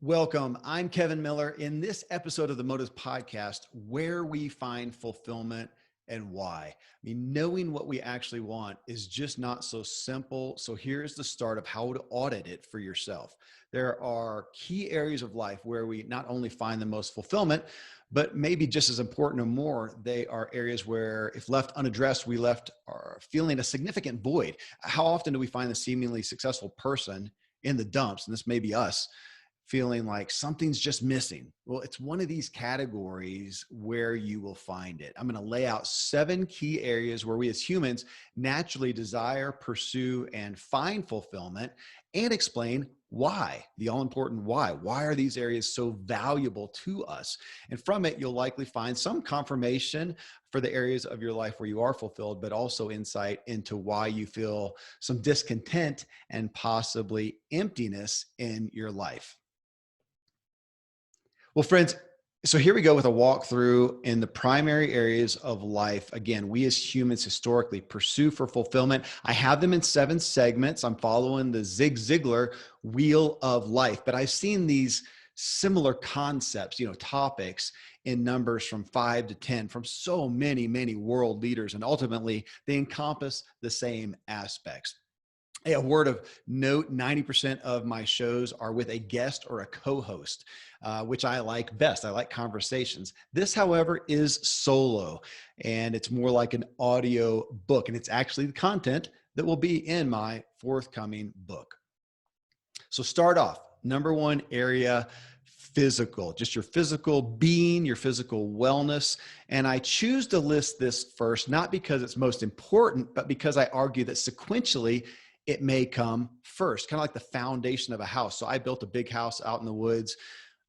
Welcome. I'm Kevin Miller. In this episode of the Motives Podcast, where we find fulfillment and why. Knowing what we actually want is just not so simple. So here's the start of how to audit it for yourself. There are key areas of life where we not only find the most fulfillment, but maybe just as important or more, they are areas where if left unaddressed, we are feeling a significant void. How often do we find the seemingly successful person in the dumps? And this may be us, feeling like something's just missing. Well, it's one of these categories where you will find it. I'm going to lay out 7 key areas where we as humans naturally desire, pursue, and find fulfillment, and explain why, the all-important why. Why are these areas so valuable to us? And from it, you'll likely find some confirmation for the areas of your life where you are fulfilled, but also insight into why you feel some discontent and possibly emptiness in your life. Well, friends, so here we go with a walkthrough in the primary areas of life. Again, we as humans historically pursue for fulfillment. I have them in 7 segments. I'm following the Zig Ziglar wheel of life, but I've seen these similar concepts, topics in numbers from 5 to 10 from so many, many world leaders, and ultimately they encompass the same aspects. A word of note, 90% of my shows are with a guest or a co-host, which I like best. I like conversations. This, however, is solo, and it's more like an audio book, and it's actually the content that will be in my forthcoming book. So start off, number 1 area, physical, just your physical being, your physical wellness. And I choose to list this first, not because it's most important, but because I argue that sequentially, it may come first, kind of like the foundation of a house. So I built a big house out in the woods,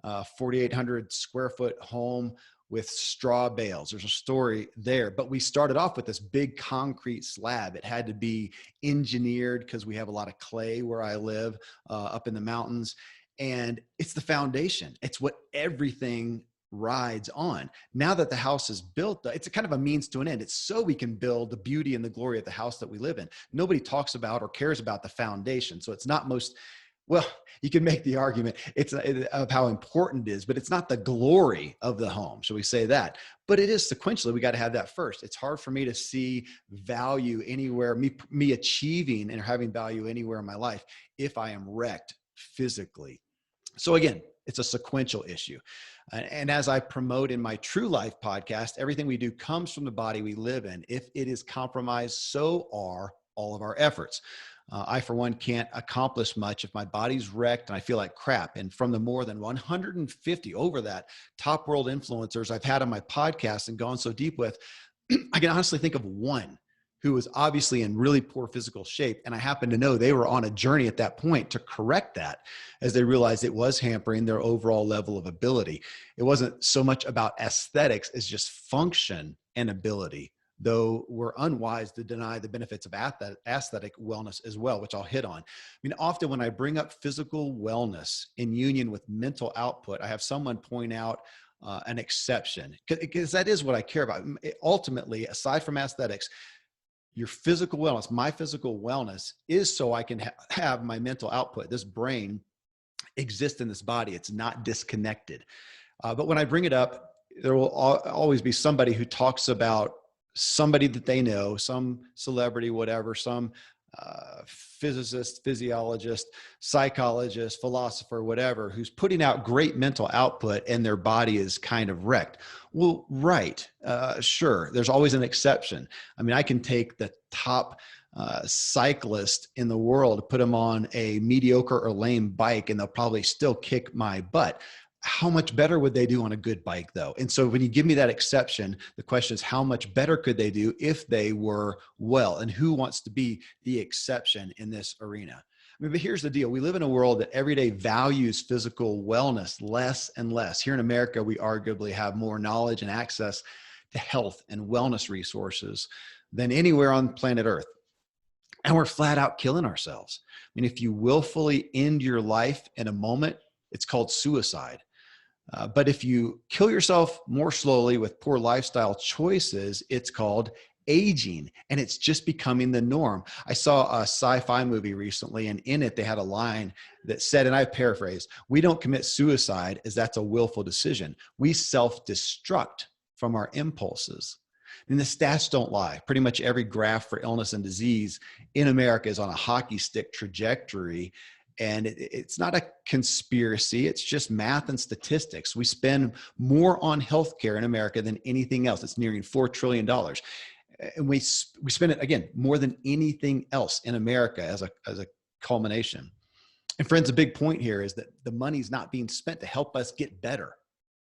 4,800 square foot home with straw bales. There's a story there, but we started off with this big concrete slab. It had to be engineered because we have a lot of clay where I live up in the mountains. And it's the foundation. It's what everything rides on. Now that the house is built, it's a kind of a means to an end. It's so we can build the beauty and the glory of the house that we live in. Nobody talks about or cares about the foundation. So it's not you can make the argument of how important it is, but it's not the glory of the home. Shall we say that? But it is sequentially. We got to have that first. It's hard for me to see value anywhere, me achieving and having value anywhere in my life if I am wrecked physically. So again, it's a sequential issue. And as I promote in my True Life podcast, everything we do comes from the body we live in. If it is compromised, so are all of our efforts. I, for one, can't accomplish much if my body's wrecked and I feel like crap. And from the more than 150 over that top world influencers I've had on my podcast and gone so deep with, I can honestly think of one who was obviously in really poor physical shape. And I happen to know they were on a journey at that point to correct that as they realized it was hampering their overall level of ability. It wasn't so much about aesthetics as just function and ability, though we're unwise to deny the benefits of aesthetic wellness as well, which I'll hit on. Often when I bring up physical wellness in union with mental output, I have someone point out an exception, because that is what I care about. Ultimately, aside from aesthetics, your physical wellness, my physical wellness is so I can have my mental output. This brain exists in this body. It's not disconnected. But when I bring it up, there will always be somebody who talks about somebody that they know, some celebrity, whatever, some physicist, physiologist, psychologist, philosopher, whatever, who's putting out great mental output and their body is kind of wrecked. Well, right. Sure. There's always an exception. I can take the top cyclist in the world, put them on a mediocre or lame bike, and they'll probably still kick my butt. How much better would they do on a good bike, though? And so when you give me that exception, the question is, how much better could they do if they were well? And who wants to be the exception in this arena? But here's the deal. We live in a world that every day values physical wellness less and less. Here in America, we arguably have more knowledge and access to health and wellness resources than anywhere on planet Earth. And we're flat out killing ourselves. If you willfully end your life in a moment, it's called suicide. But if you kill yourself more slowly with poor lifestyle choices, it's called aging, and it's just becoming the norm. I saw a sci-fi movie recently, and in it, they had a line that said, and I paraphrase, "We don't commit suicide as that's a willful decision. We self-destruct from our impulses." And the stats don't lie. Pretty much every graph for illness and disease in America is on a hockey stick trajectory. And it's not a conspiracy. It's just math and statistics. We spend more on healthcare in America than anything else. It's nearing $4 trillion. And we spend it, again, more than anything else in America as a culmination. And friends, a big point here is that the money's not being spent to help us get better,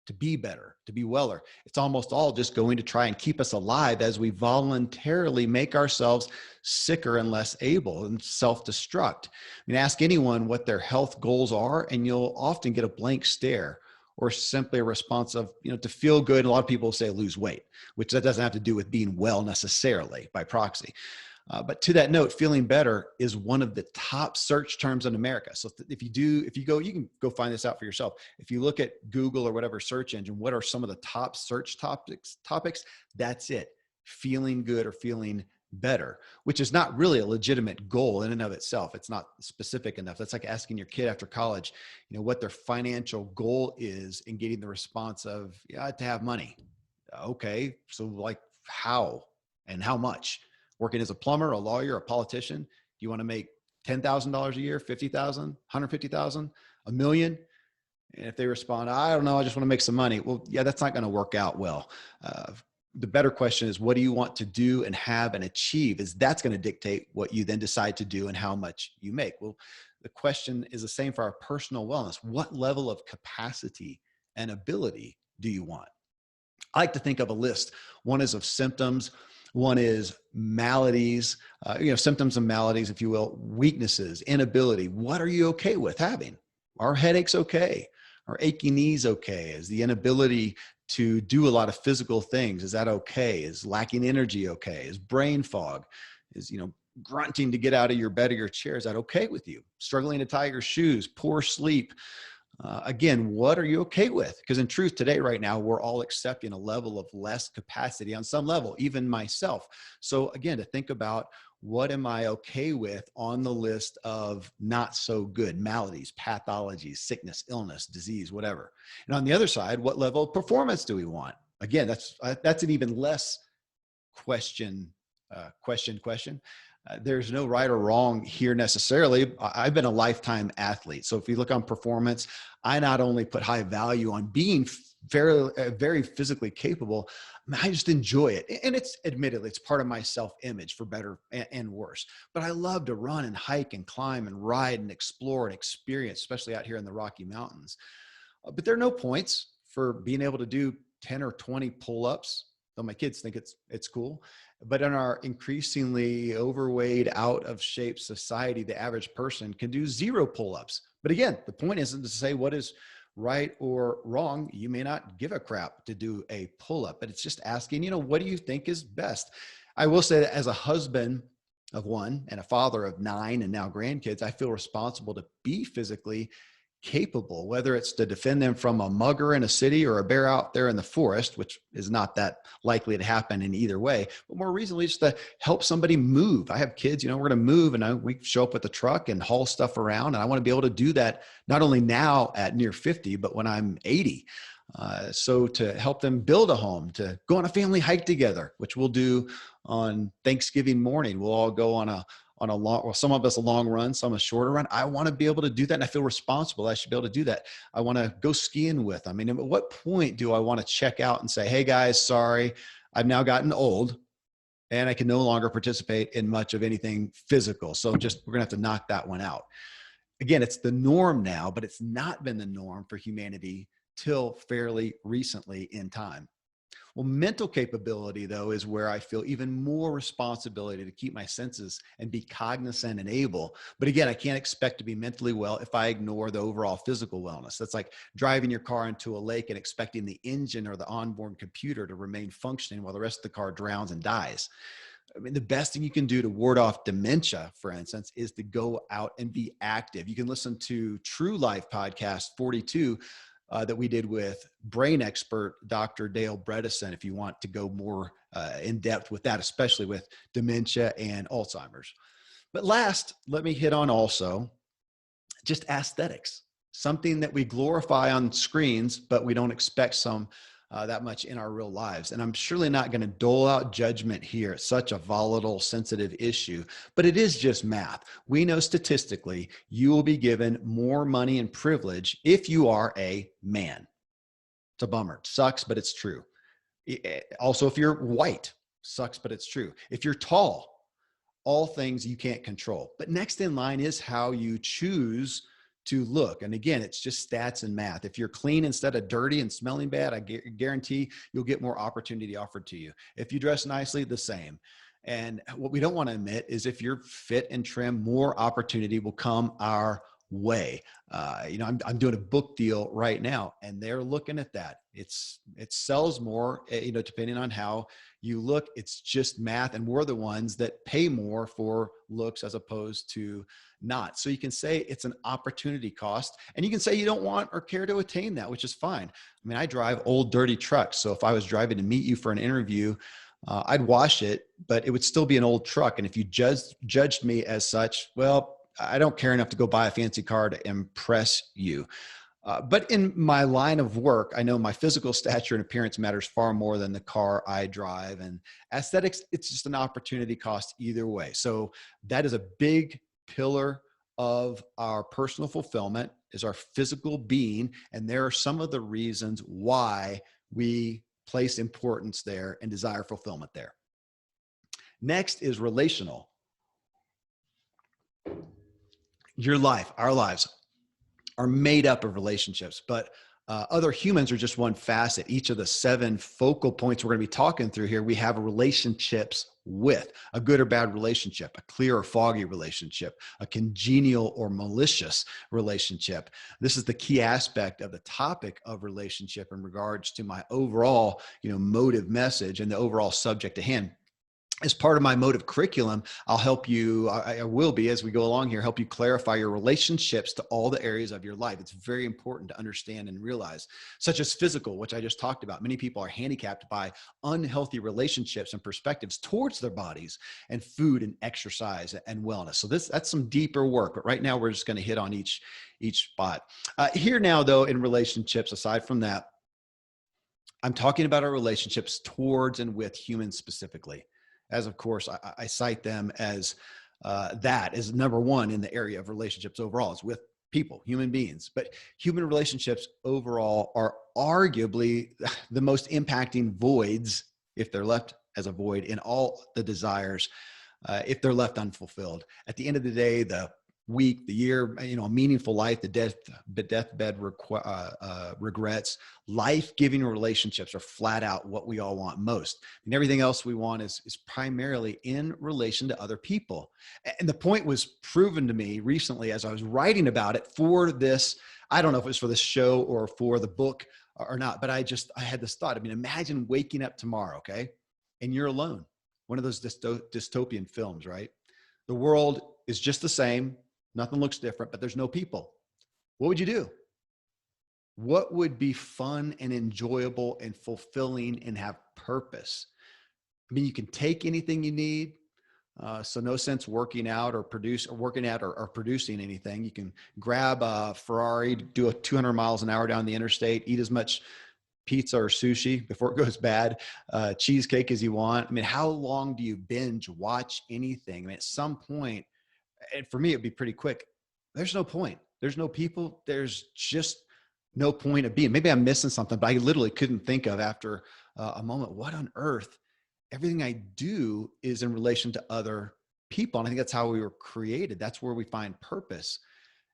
to be weller. It's almost all just going to try and keep us alive as we voluntarily make ourselves sicker and less able and self-destruct. I mean, ask anyone what their health goals are, and you'll often get a blank stare or simply a response of, to feel good. A lot of people say lose weight, which that doesn't have to do with being well necessarily by proxy. But to that note, feeling better is one of the top search terms in America. So if you go, you can go find this out for yourself. If you look at Google or whatever search engine, what are some of the top search topics? That's it. Feeling good or feeling better, which is not really a legitimate goal in and of itself. It's not specific enough. That's like asking your kid after college, what their financial goal is and getting the response of, to have money. Okay. So like how and how much? Working as a plumber, a lawyer, a politician? Do you want to make $10,000 a year, 50,000, 150,000, a million? And if they respond, I don't know, I just want to make some money. Well, yeah, that's not going to work out well. The better question is, what do you want to do and have and achieve? Is that's going to dictate what you then decide to do and how much you make. Well, the question is the same for our personal wellness. What level of capacity and ability do you want? I like to think of a list. One is of symptoms. One is maladies, symptoms and maladies, if you will, weaknesses, inability. What are you okay with having? Are headaches okay? Are achy knees okay? Is the inability to do a lot of physical things, is that okay? Is lacking energy okay? Is brain fog? Is, grunting to get out of your bed or your chair, is that okay with you? Struggling to tie your shoes, poor sleep. Again, what are you okay with? Because in truth, today, right now, we're all accepting a level of less capacity on some level, even myself. So again, to think about, what am I okay with on the list of not so good maladies, pathologies, sickness, illness, disease, whatever. And on the other side, what level of performance do we want? Again, that's an even less question. There's no right or wrong here necessarily. I've been a lifetime athlete. So if you look on performance, I not only put high value on being very physically capable, I just enjoy it. And it's admittedly, it's part of my self-image for better and worse. But I love to run and hike and climb and ride and explore and experience, especially out here in the Rocky Mountains. But there are no points for being able to do 10 or 20 pull-ups, though my kids think it's cool. But in our increasingly overweight, out of shape society, the average person can do 0 pull-ups. But again, the point isn't to say what is right or wrong. You may not give a crap to do a pull-up, but it's just asking, what do you think is best? I will say that as a husband of one and a father of 9 and now grandkids, I feel responsible to be physically capable, whether it's to defend them from a mugger in a city or a bear out there in the forest, which is not that likely to happen in either way, but more reasonably just to help somebody move. I have kids, we're going to move and we show up with a truck and haul stuff around. And I want to be able to do that not only now at near 50, but when I'm 80. So to help them build a home, to go on a family hike together, which we'll do on Thanksgiving morning. We'll all go on a long, well, some of us a long run, some a shorter run. I want to be able to do that. And I feel responsible. I should be able to do that. I want to go skiing with them. At what point do I want to check out and say, hey guys, sorry, I've now gotten old and I can no longer participate in much of anything physical. So we're going to have to knock that one out. Again, it's the norm now, but it's not been the norm for humanity till fairly recently in time. Well, mental capability, though, is where I feel even more responsibility to keep my senses and be cognizant and able. But again, I can't expect to be mentally well if I ignore the overall physical wellness. That's like driving your car into a lake and expecting the engine or the onboard computer to remain functioning while the rest of the car drowns and dies. The best thing you can do to ward off dementia, for instance, is to go out and be active. You can listen to True Life Podcast 42. that we did with brain expert Dr. Dale Bredesen, if you want to go more in depth with that, especially with dementia and Alzheimer's. But last, let me hit on also just aesthetics, something that we glorify on screens, but we don't expect that much in our real lives. And I'm surely not going to dole out judgment here. It's such a volatile, sensitive issue, but it is just math. We know statistically you will be given more money and privilege if you are a man. It's a bummer. It sucks, but it's true. Also, if you're white, sucks, but it's true. If you're tall, all things you can't control. But next in line is how you choose to look. And again, it's just stats and math. If you're clean instead of dirty and smelling bad, I guarantee you'll get more opportunity offered to you. If you dress nicely, the same. And what we don't want to admit is if you're fit and trim, more opportunity will come our way. I'm doing a book deal right now, and they're looking at that. It sells more, depending on how you look. It's just math, and we're the ones that pay more for looks as opposed to not. So you can say it's an opportunity cost, and you can say you don't want or care to attain that, which is fine. I mean, I drive old dirty trucks. So if I was driving to meet you for an interview, I'd wash it, but it would still be an old truck. And if you judged me as such, well, I don't care enough to go buy a fancy car to impress you. But in my line of work, I know my physical stature and appearance matters far more than the car I drive. And aesthetics, it's just an opportunity cost either way. So that is a big pillar of our personal fulfillment, is our physical being. And there are some of the reasons why we place importance there and desire fulfillment there. Next is relational. Your life, our lives are made up of relationships, but other humans are just one facet. Each of the 7 focal points we're going to be talking through here, we have relationships with: a good or bad relationship, a clear or foggy relationship, a congenial or malicious relationship. This is the key aspect of the topic of relationship in regards to my overall, motive message and the overall subject at hand. As part of my motive curriculum, I'll help you, I will be, as we go along here, help you clarify your relationships to all the areas of your life. It's very important to understand and realize, such as physical, which I just talked about. Many people are handicapped by unhealthy relationships and perspectives towards their bodies, and food and exercise and wellness. So that's some deeper work, but right now we're just going to hit on each spot. Here now, though, in relationships, aside from that, I'm talking about our relationships towards and with humans specifically, as of course I cite them as that is number one in the area of relationships overall, is with people, human beings. But human relationships overall are arguably the most impacting voids, if they're left as a void, in all the desires, if they're left unfulfilled. At the end of the day, the week, the year, a meaningful life, the deathbed regrets, life-giving relationships are flat out what we all want most. And everything else we want is primarily in relation to other people. And the point was proven to me recently as I was writing about it for this. I don't know if it was for this show or for the book or not, but I had this thought. I mean, imagine waking up tomorrow, okay, and you're alone. One of those dystopian films, right? The world is just the same. Nothing looks different, but there's no people. What would you do? What would be fun and enjoyable and fulfilling and have purpose? I mean, you can take anything you need. So no sense working out or producing anything. You can grab a Ferrari, do a 200 miles an hour down the interstate, eat as much pizza or sushi before it goes bad, cheesecake as you want. I mean, how long do you binge watch anything? I mean, at some point, and for me, it'd be pretty quick. There's no point. There's no people. There's just no point of being. Maybe I'm missing something, but I literally couldn't think of after a moment, what on earth? Everything I do is in relation to other people. And I think that's how we were created. That's where we find purpose.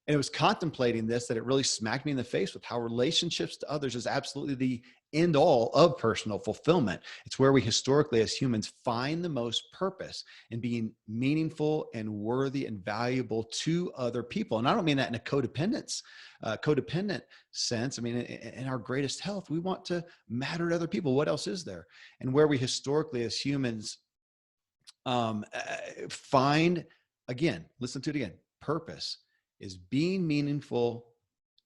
And it was contemplating this that it really smacked me in the face with how relationships to others is absolutely the end all of personal fulfillment. It's where we historically as humans find the most purpose in being meaningful and worthy and valuable to other people. And I don't mean that in a codependent sense. I mean, in our greatest health, we want to matter to other people. What else is there? And where we historically as humans find, again, listen to it again, purpose is being meaningful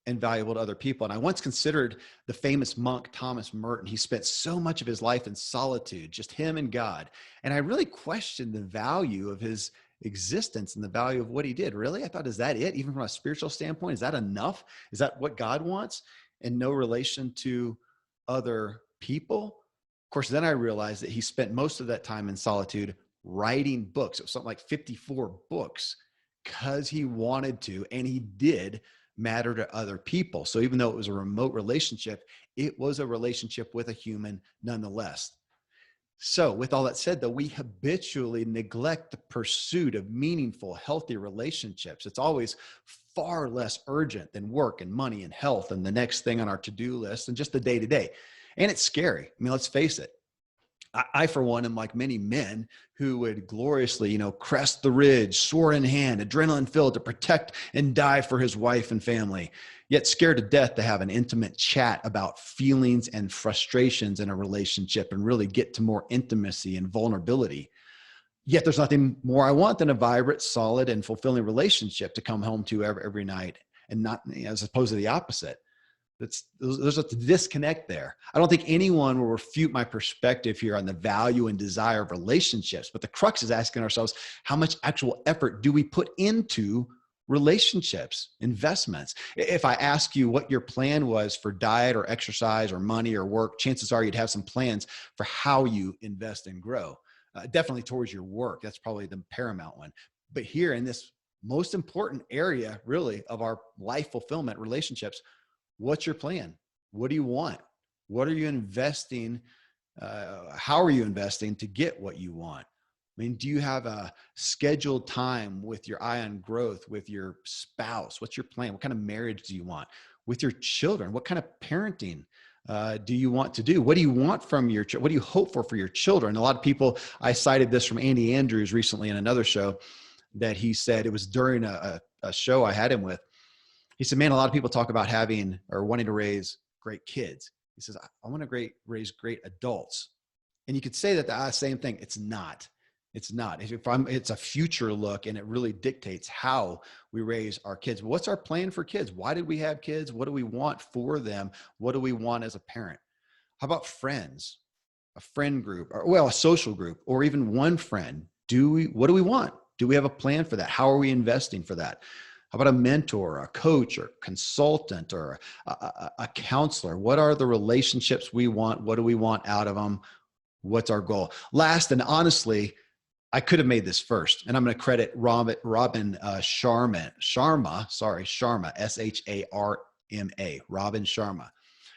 and valuable to other people. And I once considered the famous monk, Thomas Merton. He spent so much of his life in solitude, just him and God. And I really questioned the value of his existence and the value of what he did. Really? I thought, is that it? Even from a spiritual standpoint, is that enough? Is that what God wants? And no relation to other people? Of course, then I realized that he spent most of that time in solitude writing books. It was something like 54 books because he wanted to, and he did matter to other people. So even though it was a remote relationship, it was a relationship with a human nonetheless. So with all that said, though, we habitually neglect the pursuit of meaningful, healthy relationships. It's always far less urgent than work and money and health and the next thing on our to-do list and just the day-to-day. And it's scary. I mean, let's face it. I, for one, am like many men who would gloriously, crest the ridge, sword in hand, adrenaline filled to protect and die for his wife and family, yet scared to death to have an intimate chat about feelings and frustrations in a relationship and really get to more intimacy and vulnerability. Yet there's nothing more I want than a vibrant, solid, and fulfilling relationship to come home to every night, and not as opposed to the opposite. There's a disconnect there. I don't think anyone will refute my perspective here on the value and desire of relationships, but the crux is asking ourselves, how much actual effort do we put into relationships, investments? If I ask you what your plan was for diet or exercise or money or work, chances are you'd have some plans for how you invest and grow. Definitely towards your work. That's probably the paramount one. But here in this most important area, really, of our life fulfillment, relationships, what's your plan? What do you want? What are you investing? How are you investing to get what you want? I mean, do you have a scheduled time with your eye on growth with your spouse? What's your plan? What kind of marriage do you want? With your children, what kind of parenting do you want to do? What do you want from your what do you hope for your children? A lot of people, I cited this from Andy Andrews recently in another show that he said, it was during a show I had him with. He said, man, a lot of people talk about having or wanting to raise great kids. He says, I want to raise great adults. And you could say that the same thing. It's not. It's not. It's a future look, and it really dictates how we raise our kids. What's our plan for kids? Why did we have kids? What do we want for them? What do we want as a parent? How about friends, a friend group, or a social group, or even one friend? What do we want? Do we have a plan for that? How are we investing for that? How about a mentor, a coach, or consultant, or a counselor? What are the relationships we want? What do we want out of them? What's our goal? Last, and honestly, I could have made this first, and I'm going to credit Robin Sharma, S-H-A-R-M-A, Robin Sharma.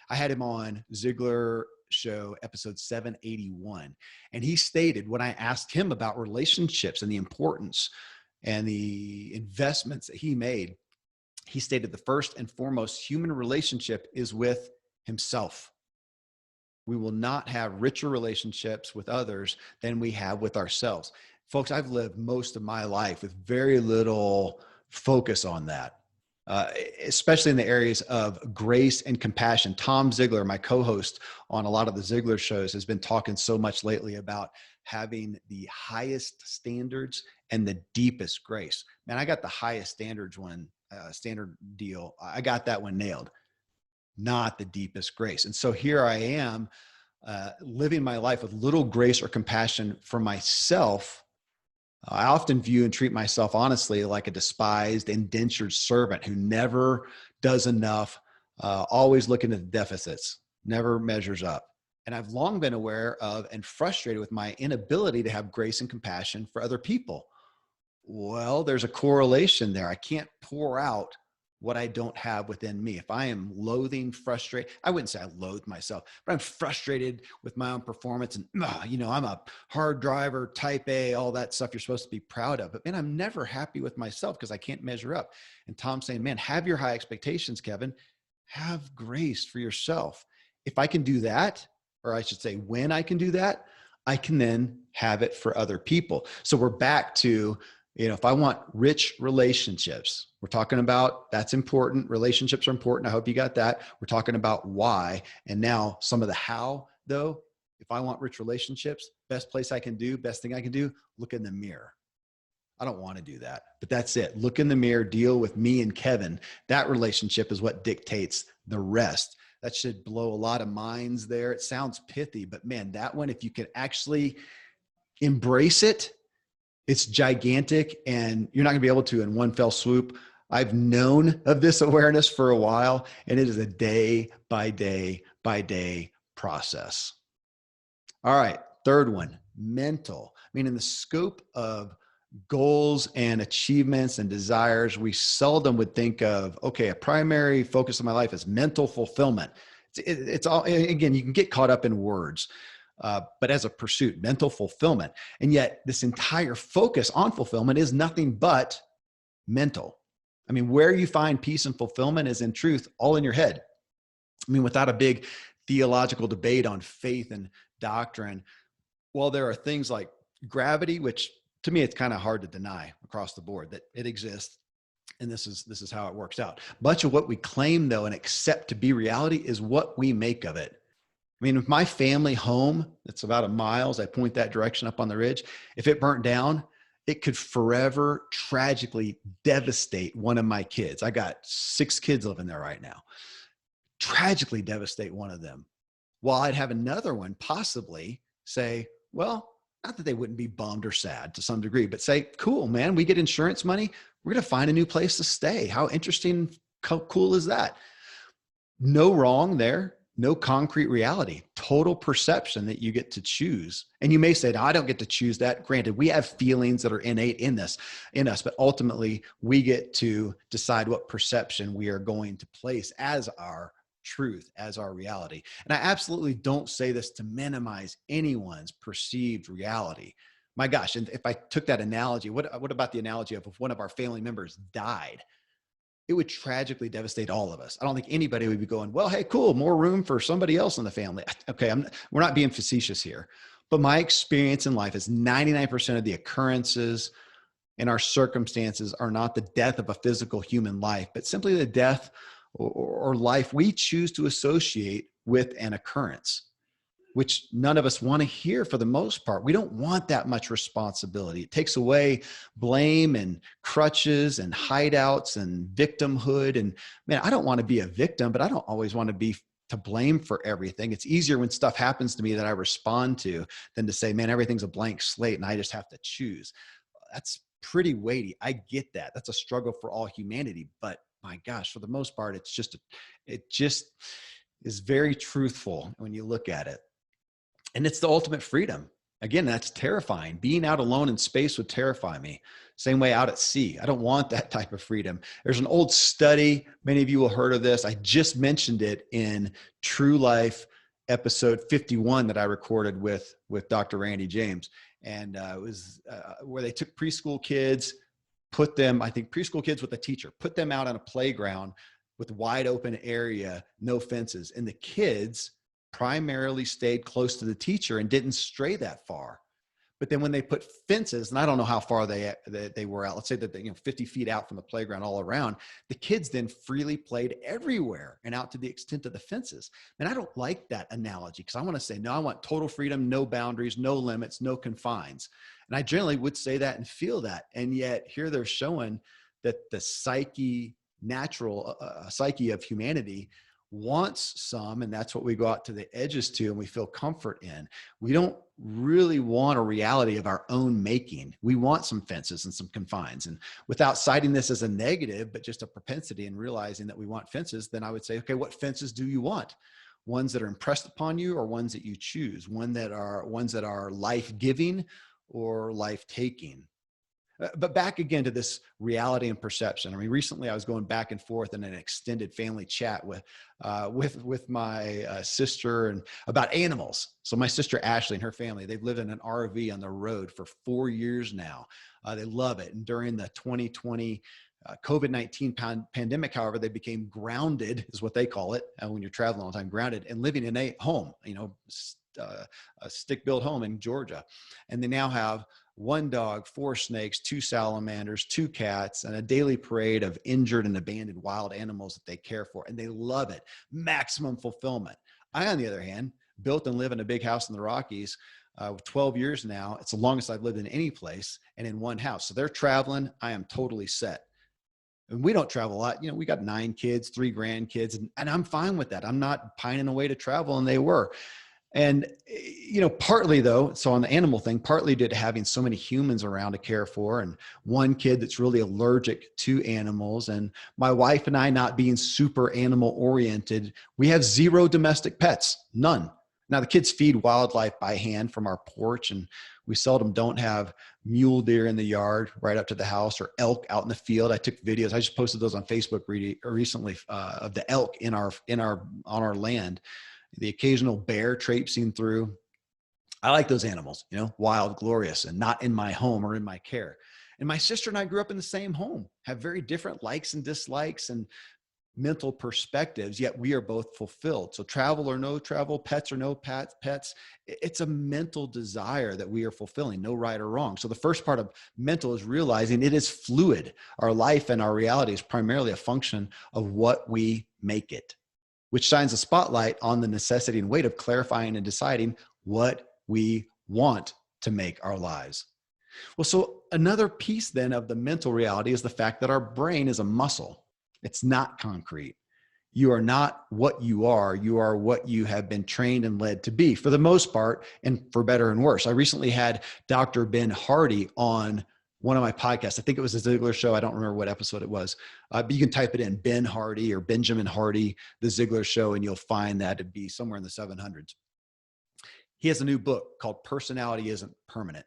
I had him on Ziglar Show, episode 781, and he stated, when I asked him about relationships and the importance and the investments that he made, he stated the first and foremost human relationship is with himself. We will not have richer relationships with others than we have with ourselves. Folks, I've lived most of my life with very little focus on that, especially in the areas of grace and compassion. Tom Ziglar, my co-host on a lot of the Ziglar shows, has been talking so much lately about having the highest standards and the deepest grace. Man, I got the highest standard deal. I got that one nailed, not the deepest grace. And so here I am living my life with little grace or compassion for myself. I often view and treat myself honestly like a despised, indentured servant who never does enough, always looking at the deficits, never measures up. And I've long been aware of and frustrated with my inability to have grace and compassion for other people. Well, there's a correlation there. I can't pour out what I don't have within me. If I am loathing, frustrated, I wouldn't say I loathe myself, but I'm frustrated with my own performance and, I'm a hard driver, type A, all that stuff you're supposed to be proud of. But man, I'm never happy with myself because I can't measure up. And Tom's saying, man, have your high expectations, Kevin. Have grace for yourself. If I can do that, or I should say, when I can do that, I can then have it for other people. So we're back to, if I want rich relationships, we're talking about that's important. Relationships are important. I hope you got that. We're talking about why. And now some of the how, though. If I want rich relationships, best thing I can do, look in the mirror. I don't want to do that, but that's it. Look in the mirror, deal with me and Kevin. That relationship is what dictates the rest. That should blow a lot of minds there. It sounds pithy, but man, that one, if you can actually embrace it, it's gigantic, and you're not going to be able to in one fell swoop. I've known of this awareness for a while, and it is a day by day by day process. All right. Third one, mental. I mean, in the scope of goals and achievements and desires, we seldom would think of, okay, a primary focus of my life is mental fulfillment. It's all, again, you can get caught up in words, but as a pursuit, mental fulfillment. And yet this entire focus on fulfillment is nothing but mental. I mean, where you find peace and fulfillment is in truth all in your head. I mean, without a big theological debate on faith and doctrine, well, there are things like gravity, which to me, it's kind of hard to deny across the board that it exists. And this is how it works out. Much of what we claim, though, and accept to be reality is what we make of it. I mean, if my family home, it's about a mile, as I point that direction up on the ridge, if it burnt down, it could forever tragically devastate one of my kids. I got 6 kids living there right now. Tragically devastate one of them. While I'd have another one possibly say, well, not that they wouldn't be bummed or sad to some degree, but say, cool, man, we get insurance money. We're going to find a new place to stay. How interesting, how cool is that? No wrong there. No concrete reality, total perception that you get to choose. And you may say, no, I don't get to choose that. Granted, we have feelings that are innate in us, but ultimately we get to decide what perception we are going to place as our truth, as our reality. And I absolutely don't say this to minimize anyone's perceived reality. My gosh, and if I took that analogy, what about the analogy of if one of our family members died? It would tragically devastate all of us. I don't think anybody would be going, well, hey, cool, more room for somebody else in the family. Okay, we're not being facetious here. But my experience in life is 99% of the occurrences in our circumstances are not the death of a physical human life, but simply the death or life we choose to associate with an occurrence, which none of us want to hear for the most part. We don't want that much responsibility. It takes away blame and crutches and hideouts and victimhood. And man, I don't want to be a victim, but I don't always want to be to blame for everything. It's easier when stuff happens to me that I respond to than to say, man, everything's a blank slate and I just have to choose. That's pretty weighty. I get that. That's a struggle for all humanity. But my gosh, for the most part, it just is very truthful when you look at it. And it's the ultimate freedom. Again, that's terrifying. Being out alone in space would terrify me. Same way out at sea. I don't want that type of freedom. There's an old study. Many of you will have heard of this. I just mentioned it in True Life episode 51 that I recorded with Dr. Randy James. And it was where they took preschool kids, preschool kids with a teacher, put them out on a playground with wide open area, no fences. And the kids primarily stayed close to the teacher and didn't stray that far. But then when they put fences, and I don't know how far they were out, let's say that they, 50 feet out from the playground all around, the kids then freely played everywhere and out to the extent of the fences. And I don't like that analogy because I want to say, no, I want total freedom, no boundaries, no limits, no confines. And I generally would say that and feel that. And yet here they're showing that the natural psyche of humanity wants some, and that's what we go out to the edges to and we feel comfort in. We don't really want a reality of our own making. We want some fences and some confines. And without citing this as a negative, but just a propensity and realizing that we want fences, then I would say, okay, what fences do you want? Ones that are impressed upon you or ones that you choose? Ones that are life-giving or life-taking? But back again to this reality and perception. I mean, recently I was going back and forth in an extended family chat with my sister and about animals. So my sister Ashley and her family, they've lived in an RV on the road for 4 years now. They love it. And during the 2020 COVID-19 pandemic, however, they became grounded, is what they call it when you're traveling all the time, grounded and living in a home, a stick-built home in Georgia. And they now have 1 dog, 4 snakes, 2 salamanders, 2 cats, and a daily parade of injured and abandoned wild animals that they care for. And they love it. Maximum fulfillment. I, on the other hand, built and live in a big house in the Rockies 12 years now. It's the longest I've lived in any place and in one house. So they're traveling. I am totally set. And we don't travel a lot. You know, we got 9 kids, 3 grandkids, and I'm fine with that. I'm not pining away to travel, and they were. And, you know, partly though, so on the animal thing, partly due to having so many humans around to care for, and one kid that's really allergic to animals, and my wife and I not being super animal oriented, we have 0 domestic pets, none. Now the kids feed wildlife by hand from our porch, and we seldom don't have mule deer in the yard right up to the house, or elk out in the field. I took videos. I just posted those on Facebook recently of the elk on our land. The occasional bear traipsing through. I like those animals, you know, wild, glorious, and not in my home or in my care. And my sister and I grew up in the same home, have very different likes and dislikes and mental perspectives, yet we are both fulfilled. So travel or no travel, pets or no pets, it's a mental desire that we are fulfilling, no right or wrong. So the first part of mental is realizing it is fluid. Our life and our reality is primarily a function of what we make it, which shines a spotlight on the necessity and weight of clarifying and deciding what we want to make our lives. Well, so another piece then of the mental reality is the fact that our brain is a muscle. It's not concrete. You are not what you are. You are what you have been trained and led to be, for the most part, and for better and worse. I recently had Dr. Ben Hardy on one of my podcasts. I think it was a Ziglar show. I don't remember what episode it was, but you can type it in, Ben Hardy or Benjamin Hardy, the Ziglar show, and you'll find that it'd be somewhere in the 700s. He has a new book called Personality Isn't Permanent.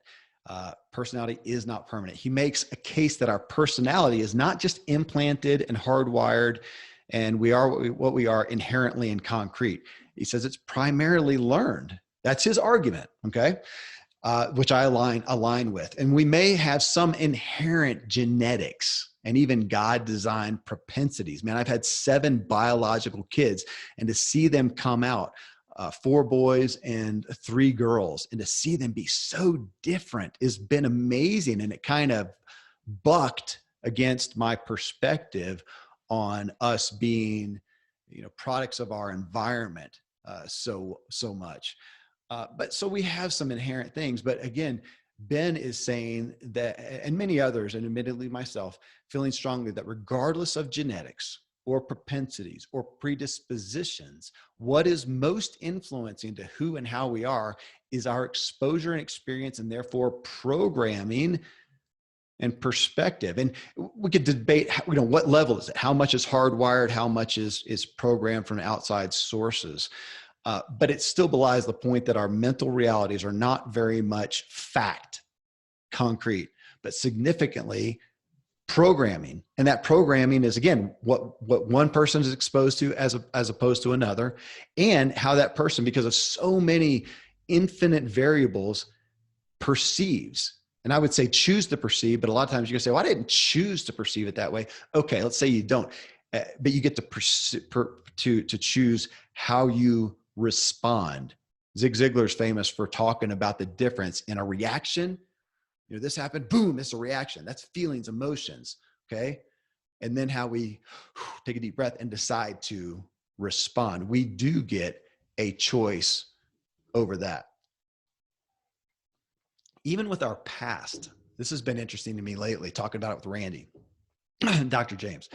Personality is not permanent. He makes a case that our personality is not just implanted and hardwired, and we are what we are inherently and concrete. He says it's primarily learned. That's his argument, okay? Which I align with. And we may have some inherent genetics and even God-designed propensities. Man, I've had 7 biological kids, and to see them come out, 4 boys and 3 girls, and to see them be so different has been amazing. And it kind of bucked against my perspective on us being, you know, products of our environment so much. But so we have some inherent things, but again, Ben is saying that, and many others, and admittedly myself, feeling strongly that regardless of genetics or propensities or predispositions, what is most influencing to who and how we are is our exposure and experience, and therefore programming and perspective. And we could debate, you know, what level is it? How much is hardwired? How much is programmed from outside sources? But it still belies the point that our mental realities are not very much fact, concrete, but significantly programming. And that programming is, again, what one person is exposed to as opposed to another, and how that person, because of so many infinite variables, perceives. And I would say choose to perceive, but a lot of times you're gonna say, well, I didn't choose to perceive it that way. Okay, let's say you don't, but you get to choose how you respond. Zig Ziglar is famous for talking about the difference in a reaction. You know, this happened, boom, it's a reaction. That's feelings, emotions, okay? And then how we take a deep breath and decide to respond. We do get a choice over that. Even with our past, this has been interesting to me lately, talking about it with Randy, Dr. James.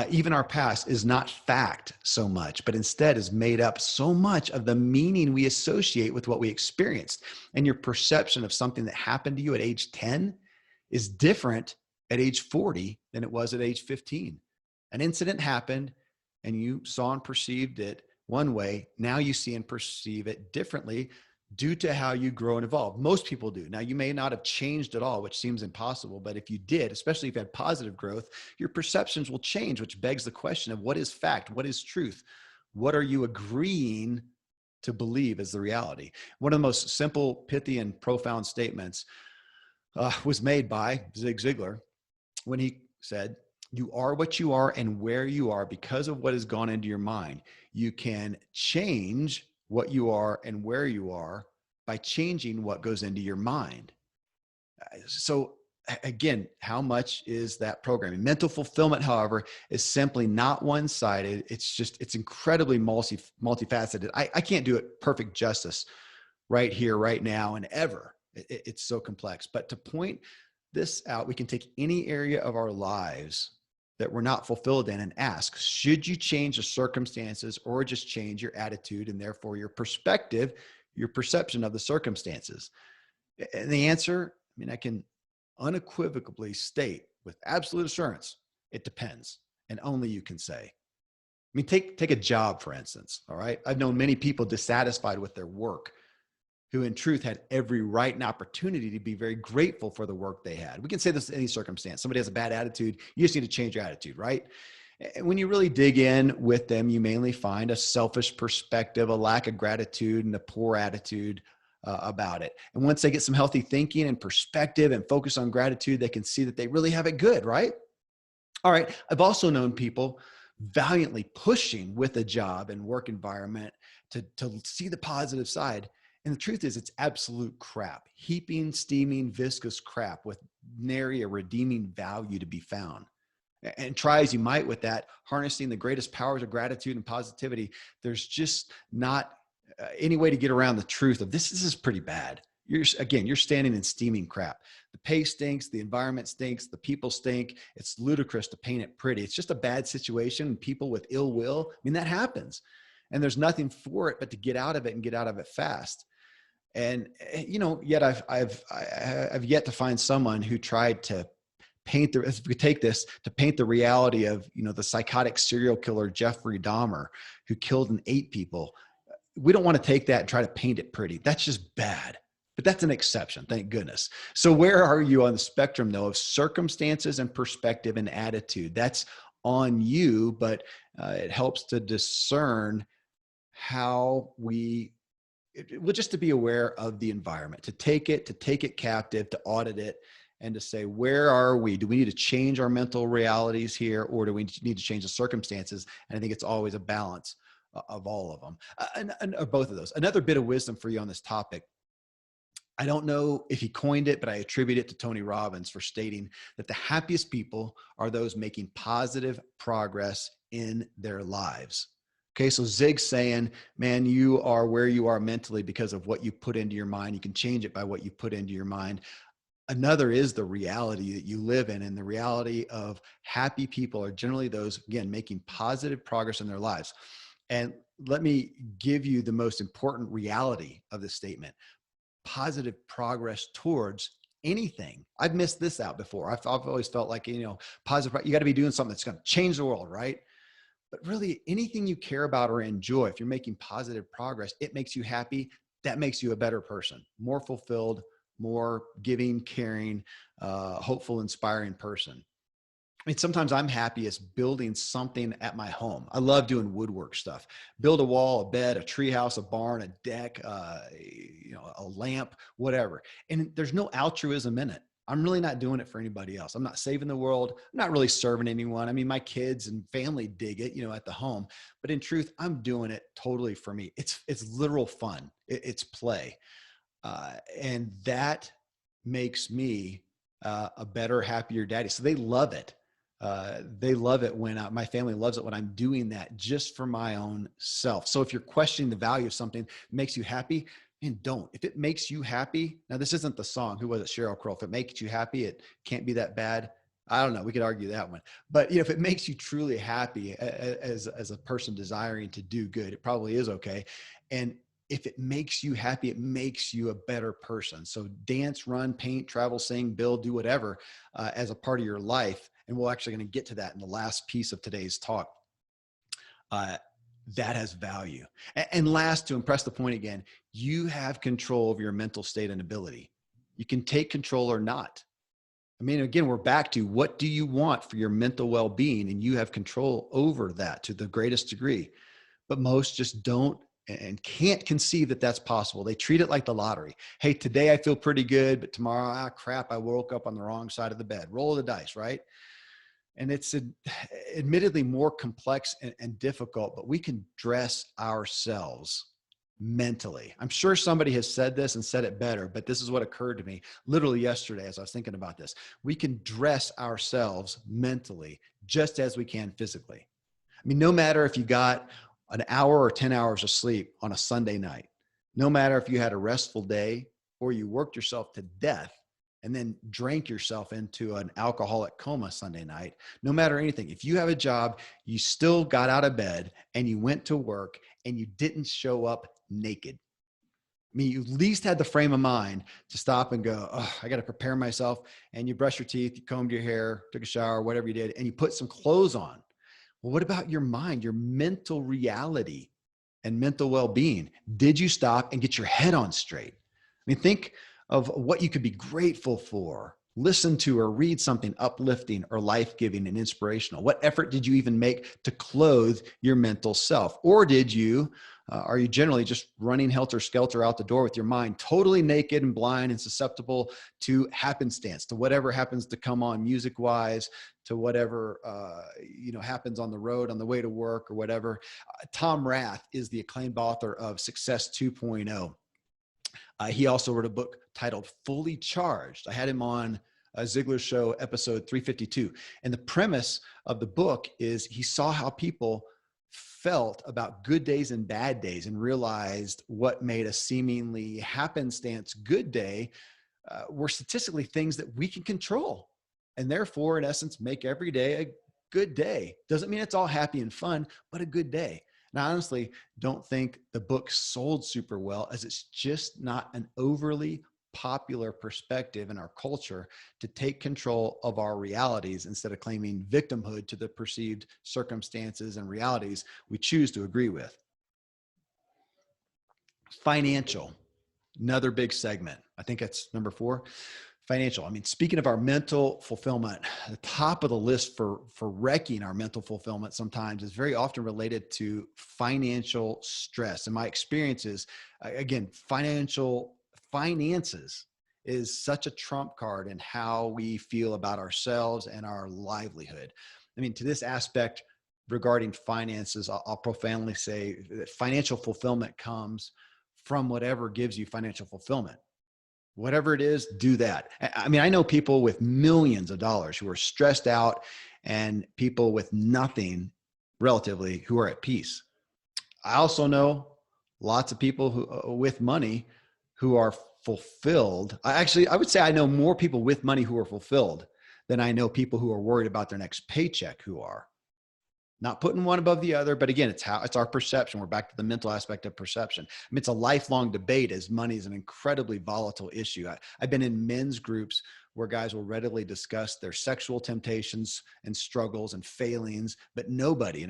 Even our past is not fact so much, but instead is made up so much of the meaning we associate with what we experienced. And your perception of something that happened to you at age 10 is different at age 40 than it was at age 15. An incident happened and you saw and perceived it one way. Now you see and perceive it differently due to how you grow and evolve. Most people do. Now, you may not have changed at all, which seems impossible, but if you did, especially if you had positive growth, your perceptions will change, which begs the question of what is fact? What is truth? What are you agreeing to believe as the reality? One of the most simple, pithy, and profound statements was made by Zig Ziglar when he said, "You are what you are and where you are because of what has gone into your mind. You can change what you are and where you are by changing what goes into your mind." So again, how much is that programming? Mental fulfillment, however, is simply not one-sided. It's incredibly multifaceted. I can't do it perfect justice right here, right now, and ever. It's so complex. But to point this out, we can take any area of our lives that we're not fulfilled in and ask, should you change the circumstances or just change your attitude and therefore your perspective, your perception of the circumstances? And the answer, I mean, I can unequivocally state with absolute assurance, it depends. And only you can say. I mean, take a job, for instance. All right. I've known many people dissatisfied with their work who in truth had every right and opportunity to be very grateful for the work they had. We can say this in any circumstance. Somebody has a bad attitude. You just need to change your attitude, right? And when you really dig in with them, you mainly find a selfish perspective, a lack of gratitude, and a poor attitude about it. And once they get some healthy thinking and perspective and focus on gratitude, they can see that they really have it good, right? All right. I've also known people valiantly pushing with a job and work environment to see the positive side. And the truth is, it's absolute crap, heaping, steaming, viscous crap with nary a redeeming value to be found. And try as you might with that, harnessing the greatest powers of gratitude and positivity, there's just not any way to get around the truth of this. This is pretty bad. You're standing in steaming crap. The pay stinks, the environment stinks, the people stink. It's ludicrous to paint it pretty. It's just a bad situation, and people with ill will, I mean, that happens. And there's nothing for it but to get out of it and get out of it fast. And, yet I've yet to find someone who tried to paint if we take this to paint the reality of, the psychotic serial killer, Jeffrey Dahmer, who killed and ate people. We don't want to take that and try to paint it pretty. That's just bad. But that's an exception, thank goodness. So where are you on the spectrum, though, of circumstances and perspective and attitude? That's on you, but it helps to discern how just to be aware of the environment, to take it captive, to audit it, and to say, where are we? Do we need to change our mental realities here, or do we need to change the circumstances? And I think it's always a balance of all of them, or both of those. Another bit of wisdom for you on this topic. I don't know if he coined it, but I attribute it to Tony Robbins for stating that the happiest people are those making positive progress in their lives. Okay, so Zig's saying, man, you are where you are mentally because of what you put into your mind. You can change it by what you put into your mind. Another is the reality that you live in, and the reality of happy people are generally those, again, making positive progress in their lives. And let me give you the most important reality of this statement. Positive progress towards anything. I've missed this out before. I've always felt like, positive, you got to be doing something that's going to change the world, right? But really, anything you care about or enjoy, if you're making positive progress, it makes you happy. That makes you a better person, more fulfilled, more giving, caring, hopeful, inspiring person. I mean, sometimes I'm happiest building something at my home. I love doing woodwork stuff. Build a wall, a bed, a treehouse, a barn, a deck, a lamp, whatever. And there's no altruism in it. I'm really not doing it for anybody else. I'm not saving the world. I'm not really serving anyone. I mean, my kids and family dig it, at the home. But in truth, I'm doing it totally for me. It's literal fun. It's play. And that makes me a better, happier daddy. So they love it. They love it when my family loves it when I'm doing that just for my own self. So if you're questioning the value of something that makes you happy, and don't. If it makes you happy, now this isn't the song. Who was it? Sheryl Crow. If it makes you happy, it can't be that bad. I don't know. We could argue that one. But if it makes you truly happy as a person desiring to do good, it probably is okay. And if it makes you happy, it makes you a better person. So dance, run, paint, travel, sing, build, do whatever as a part of your life. And we're actually going to get to that in the last piece of today's talk. That has value. And last, to impress the point again, you have control of your mental state and ability. You can take control or not. I mean, again, we're back to what do you want for your mental well-being? And you have control over that to the greatest degree. But most just don't and can't conceive that that's possible. They treat it like the lottery. Hey, today I feel pretty good, but tomorrow, crap, I woke up on the wrong side of the bed. Roll the dice, right? And it's admittedly more complex and difficult, but we can dress ourselves mentally. I'm sure somebody has said this and said it better, but this is what occurred to me literally yesterday as I was thinking about this. We can dress ourselves mentally just as we can physically. I mean, no matter if you got an hour or 10 hours of sleep on a Sunday night, No matter if you had a restful day or you worked yourself to death and then drank yourself into an alcoholic coma Sunday night, no matter anything, if you have a job, you still got out of bed and you went to work and you didn't show up naked. I mean, you at least had the frame of mind to stop and go, oh, I got to prepare myself. And you brush your teeth, you combed your hair, took a shower, whatever you did, and you put some clothes on. Well, what about your mind, your mental reality and mental well-being? Did you stop and get your head on straight? I mean, think of what you could be grateful for. Listen to or read something uplifting or life-giving and inspirational. What effort did you even make to clothe your mental self? Or are you generally just running helter-skelter out the door with your mind totally naked and blind and susceptible to happenstance, to whatever happens to come on music-wise, to whatever happens on the road on the way to work or whatever? Tom Rath is the acclaimed author of Success 2.0. He also wrote a book titled Fully Charged. I had him on Ziglar's show, episode 352. And the premise of the book is he saw how people felt about good days and bad days and realized what made a seemingly happenstance good day were statistically things that we can control. And therefore, in essence, make every day a good day. Doesn't mean it's all happy and fun, but a good day. And I honestly don't think the book sold super well, as it's just not an overly popular perspective in our culture to take control of our realities instead of claiming victimhood to the perceived circumstances and realities we choose to agree with. Financial, another big segment. I think that's number 4. Financial. I mean, speaking of our mental fulfillment, the top of the list for wrecking our mental fulfillment sometimes is very often related to financial stress. And my experience is, again, finances is such a trump card in how we feel about ourselves and our livelihood. I mean, to this aspect regarding finances, I'll profoundly say that financial fulfillment comes from whatever gives you financial fulfillment. Whatever it is, do that. I mean, I know people with millions of dollars who are stressed out and people with nothing relatively who are at peace. I also know lots of people who with money who are fulfilled. I would say I know more people with money who are fulfilled than I know people who are worried about their next paycheck who are. Not putting one above the other, but again, it's our perception. We're back to the mental aspect of perception. I mean, it's a lifelong debate, as money is an incredibly volatile issue. I've been in men's groups where guys will readily discuss their sexual temptations and struggles and failings, but nobody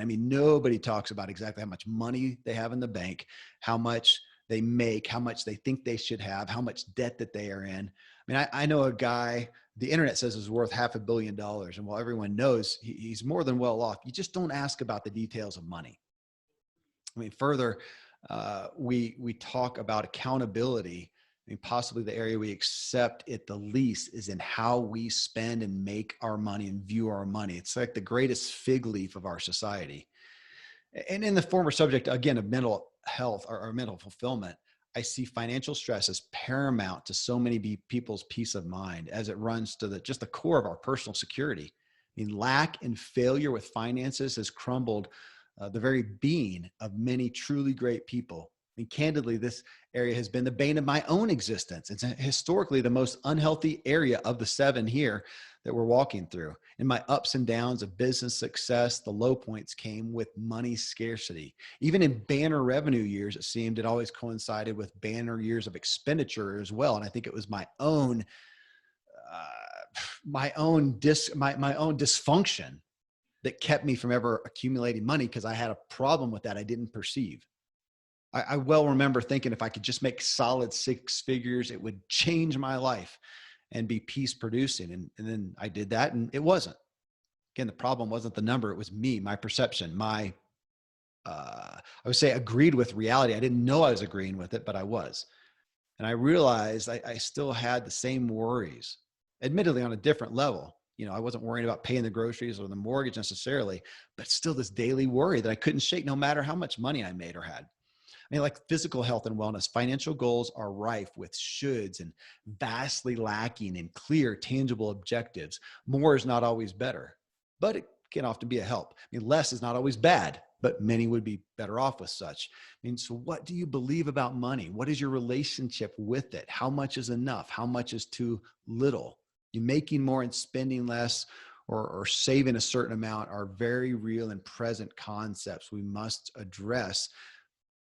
talks about exactly how much money they have in the bank, how much they make, how much they think they should have, how much debt that they are in. I mean, I know a guy the internet says is worth $500 million. And while everyone knows he's more than well off, you just don't ask about the details of money. I mean, further, we talk about accountability. I mean, possibly the area we accept it the least is in how we spend and make our money and view our money. It's like the greatest fig leaf of our society. And in the former subject, again, of mental health or mental fulfillment, I see financial stress as paramount to so many people's peace of mind as it runs to just the core of our personal security. I mean, lack and failure with finances has crumbled the very being of many truly great people. I mean, candidly, this area has been the bane of my own existence. It's historically the most unhealthy area of the 7 here that we're walking through. In my ups and downs of business success, the low points came with money scarcity. Even in banner revenue years, it seemed it always coincided with banner years of expenditure as well. And I think it was my own dysfunction that kept me from ever accumulating money, because I had a problem with that I didn't perceive. I well remember thinking if I could just make solid 6 figures, it would change my life and be peace producing. And then I did that and it wasn't. Again, the problem wasn't the number. It was me, my perception, I would say agreed with reality. I didn't know I was agreeing with it, but I was. And I realized I still had the same worries, admittedly on a different level. You know, I wasn't worrying about paying the groceries or the mortgage necessarily, but still this daily worry that I couldn't shake no matter how much money I made or had. I mean, like physical health and wellness, financial goals are rife with shoulds and vastly lacking in clear, tangible objectives. More is not always better, but it can often be a help. I mean, less is not always bad. but many would be better off with such. I mean, so what do you believe about money? What is your relationship with it? How much is enough? How much is too little? You making more and spending less, or saving a certain amount, are very real and present concepts we must address,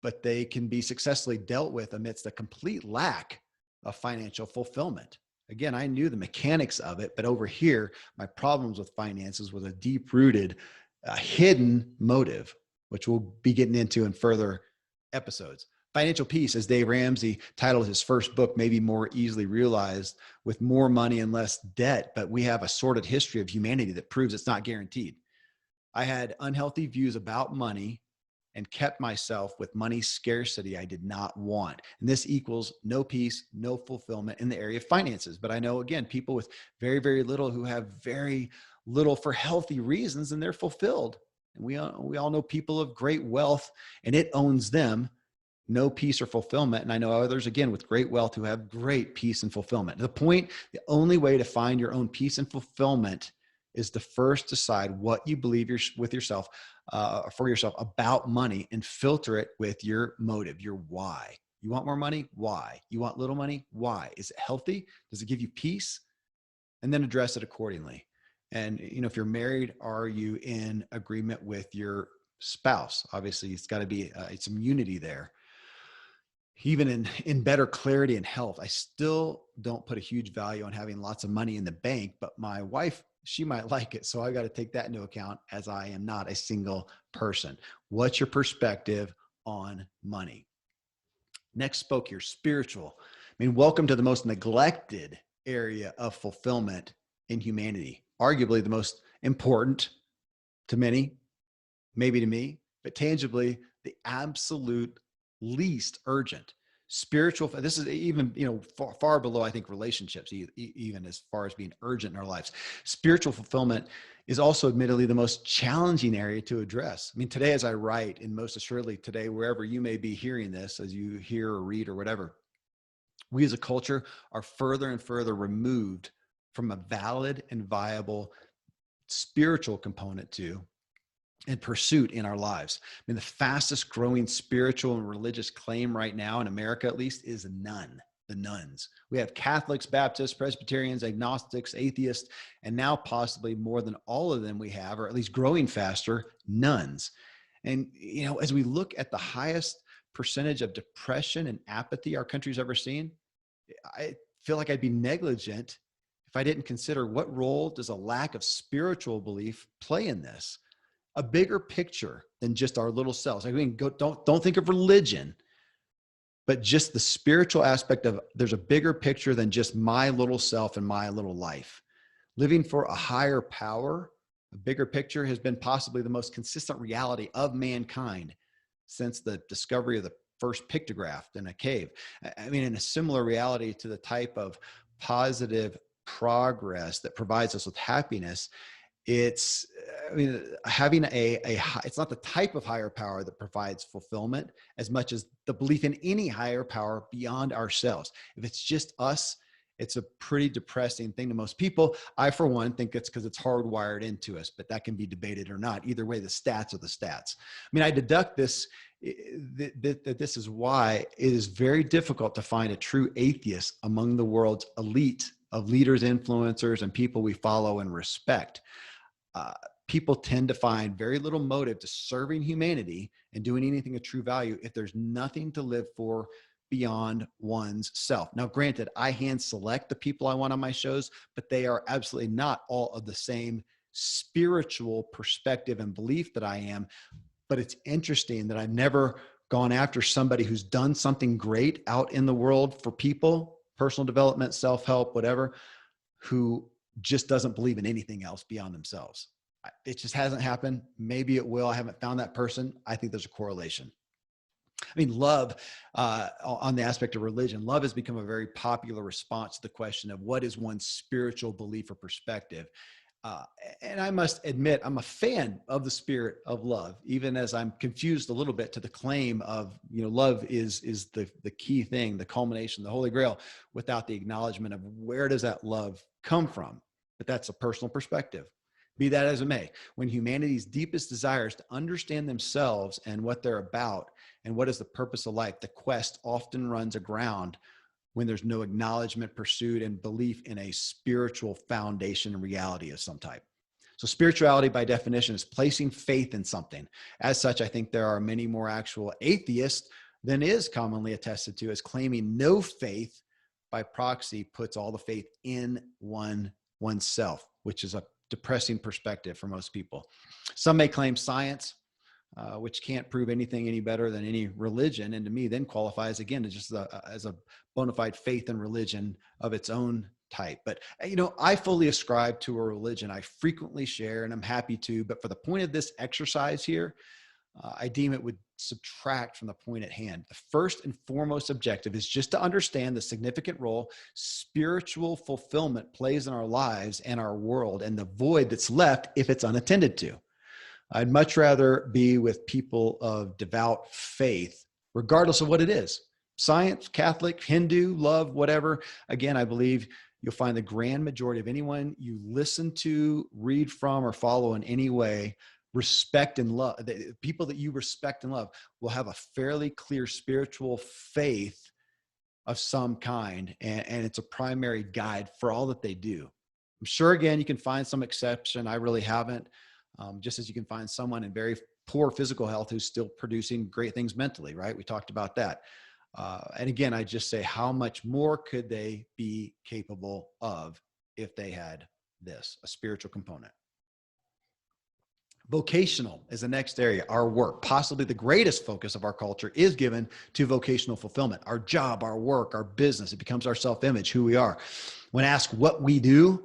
but they can be successfully dealt with amidst a complete lack of financial fulfillment. Again, I knew the mechanics of it, but over here, my problems with finances was a deep-rooted, hidden motive, which we'll be getting into in further episodes. Financial peace, as Dave Ramsey titled his first book, may be more easily realized with more money and less debt, but we have a sordid history of humanity that proves it's not guaranteed. I had unhealthy views about money and kept myself with money scarcity I did not want. And this equals no peace, no fulfillment in the area of finances. But I know, again, people with very, very little who have very little for healthy reasons, and they're fulfilled. And we all know people of great wealth and it owns them, no peace or fulfillment. And I know others, again, with great wealth who have great peace and fulfillment. The point, the only way to find your own peace and fulfillment is to first decide what you believe with yourself, for yourself about money, and filter it with your motive, your why. You want more money? Why? You want little money? Why? Is it healthy? Does it give you peace? And then address it accordingly. And, if you're married, are you in agreement with your spouse? Obviously, it's got to be some unity there. Even in better clarity and health, I still don't put a huge value on having lots of money in the bank, but my wife, she might like it. So I got to take that into account, as I am not a single person. What's your perspective on money? Next spoke here, spiritual. I mean, welcome to the most neglected area of fulfillment in humanity. Arguably the most important to many, maybe to me, but tangibly the absolute least urgent. Spiritual, this is even, far below, I think, relationships, even as far as being urgent in our lives. Spiritual fulfillment is also admittedly the most challenging area to address. I mean, today, as I write, and most assuredly today, wherever you may be hearing this, as you hear or read or whatever, we as a culture are further and further removed from a valid and viable spiritual component to and pursuit in our lives. I mean, the fastest growing spiritual and religious claim right now in America, at least, is the nuns. We have Catholics, Baptists, Presbyterians, agnostics, atheists, and now possibly more than all of them we have, or at least growing faster, nuns. And, as we look at the highest percentage of depression and apathy our country's ever seen, I feel like I'd be negligent if I didn't consider what role does a lack of spiritual belief play in this. A bigger picture than just our little selves. I mean, don't think of religion, but just the spiritual aspect of there's a bigger picture than just my little self and my little life. Living for a higher power, a bigger picture, has been possibly the most consistent reality of mankind since the discovery of the first pictograph in a cave. I mean, in a similar reality to the type of positive progress that provides us with happiness, it's, having it's not the type of higher power that provides fulfillment as much as the belief in any higher power beyond ourselves. If it's just us, it's a pretty depressing thing to most people. I, for one, think it's because it's hardwired into us, but that can be debated or not. Either way, the stats are the stats. I mean, I deduct this, that this is why it is very difficult to find a true atheist among the world's elite of leaders, influencers, and people we follow and respect. People tend to find very little motive to serving humanity and doing anything of true value if there's nothing to live for beyond one's self. Now, granted, I hand select the people I want on my shows, but they are absolutely not all of the same spiritual perspective and belief that I am. But it's interesting that I've never gone after somebody who's done something great out in the world for people, personal development, self-help, whatever, who just doesn't believe in anything else beyond themselves. It just hasn't happened. Maybe it will. I haven't found that person. I think there's a correlation. I mean, love, on the aspect of religion, love has become a very popular response to the question of what is one's spiritual belief or perspective. And I must admit, I'm a fan of the spirit of love, even as I'm confused a little bit to the claim of, love is the key thing, the culmination, the Holy Grail, without the acknowledgement of where does that love come from. But that's a personal perspective. Be that as it may, when humanity's deepest desires to understand themselves and what they're about and what is the purpose of life, the quest often runs aground when there's no acknowledgement, pursuit, and belief in a spiritual foundation and reality of some type. So spirituality, by definition, is placing faith in something. As such, I think there are many more actual atheists than is commonly attested to, as claiming no faith by proxy puts all the faith in oneself, which is a depressing perspective for most people. Some may claim science, which can't prove anything any better than any religion, and to me then qualifies again to just as a bona fide faith and religion of its own type. But I fully ascribe to a religion. I frequently share, and I'm happy to, but for the point of this exercise here, I deem it would subtract from the point at hand. The first and foremost objective is just to understand the significant role spiritual fulfillment plays in our lives and our world, and the void that's left if it's unattended to. I'd much rather be with people of devout faith, regardless of what it is. Science, Catholic, Hindu, love, whatever. Again, I believe you'll find the grand majority of anyone you listen to, read from, or follow in any way, respect and love, the people that you respect and love will have a fairly clear spiritual faith of some kind. And it's a primary guide for all that they do. I'm sure, again, you can find some exception. I really haven't. Just as you can find someone in very poor physical health who's still producing great things mentally, right? We talked about that. And again, I just say, how much more could they be capable of if they had this, a spiritual component? Vocational is the next area. Our work, possibly the greatest focus of our culture, is given to vocational fulfillment. Our job, our work, our business, it becomes our self-image, who we are. When asked what we do,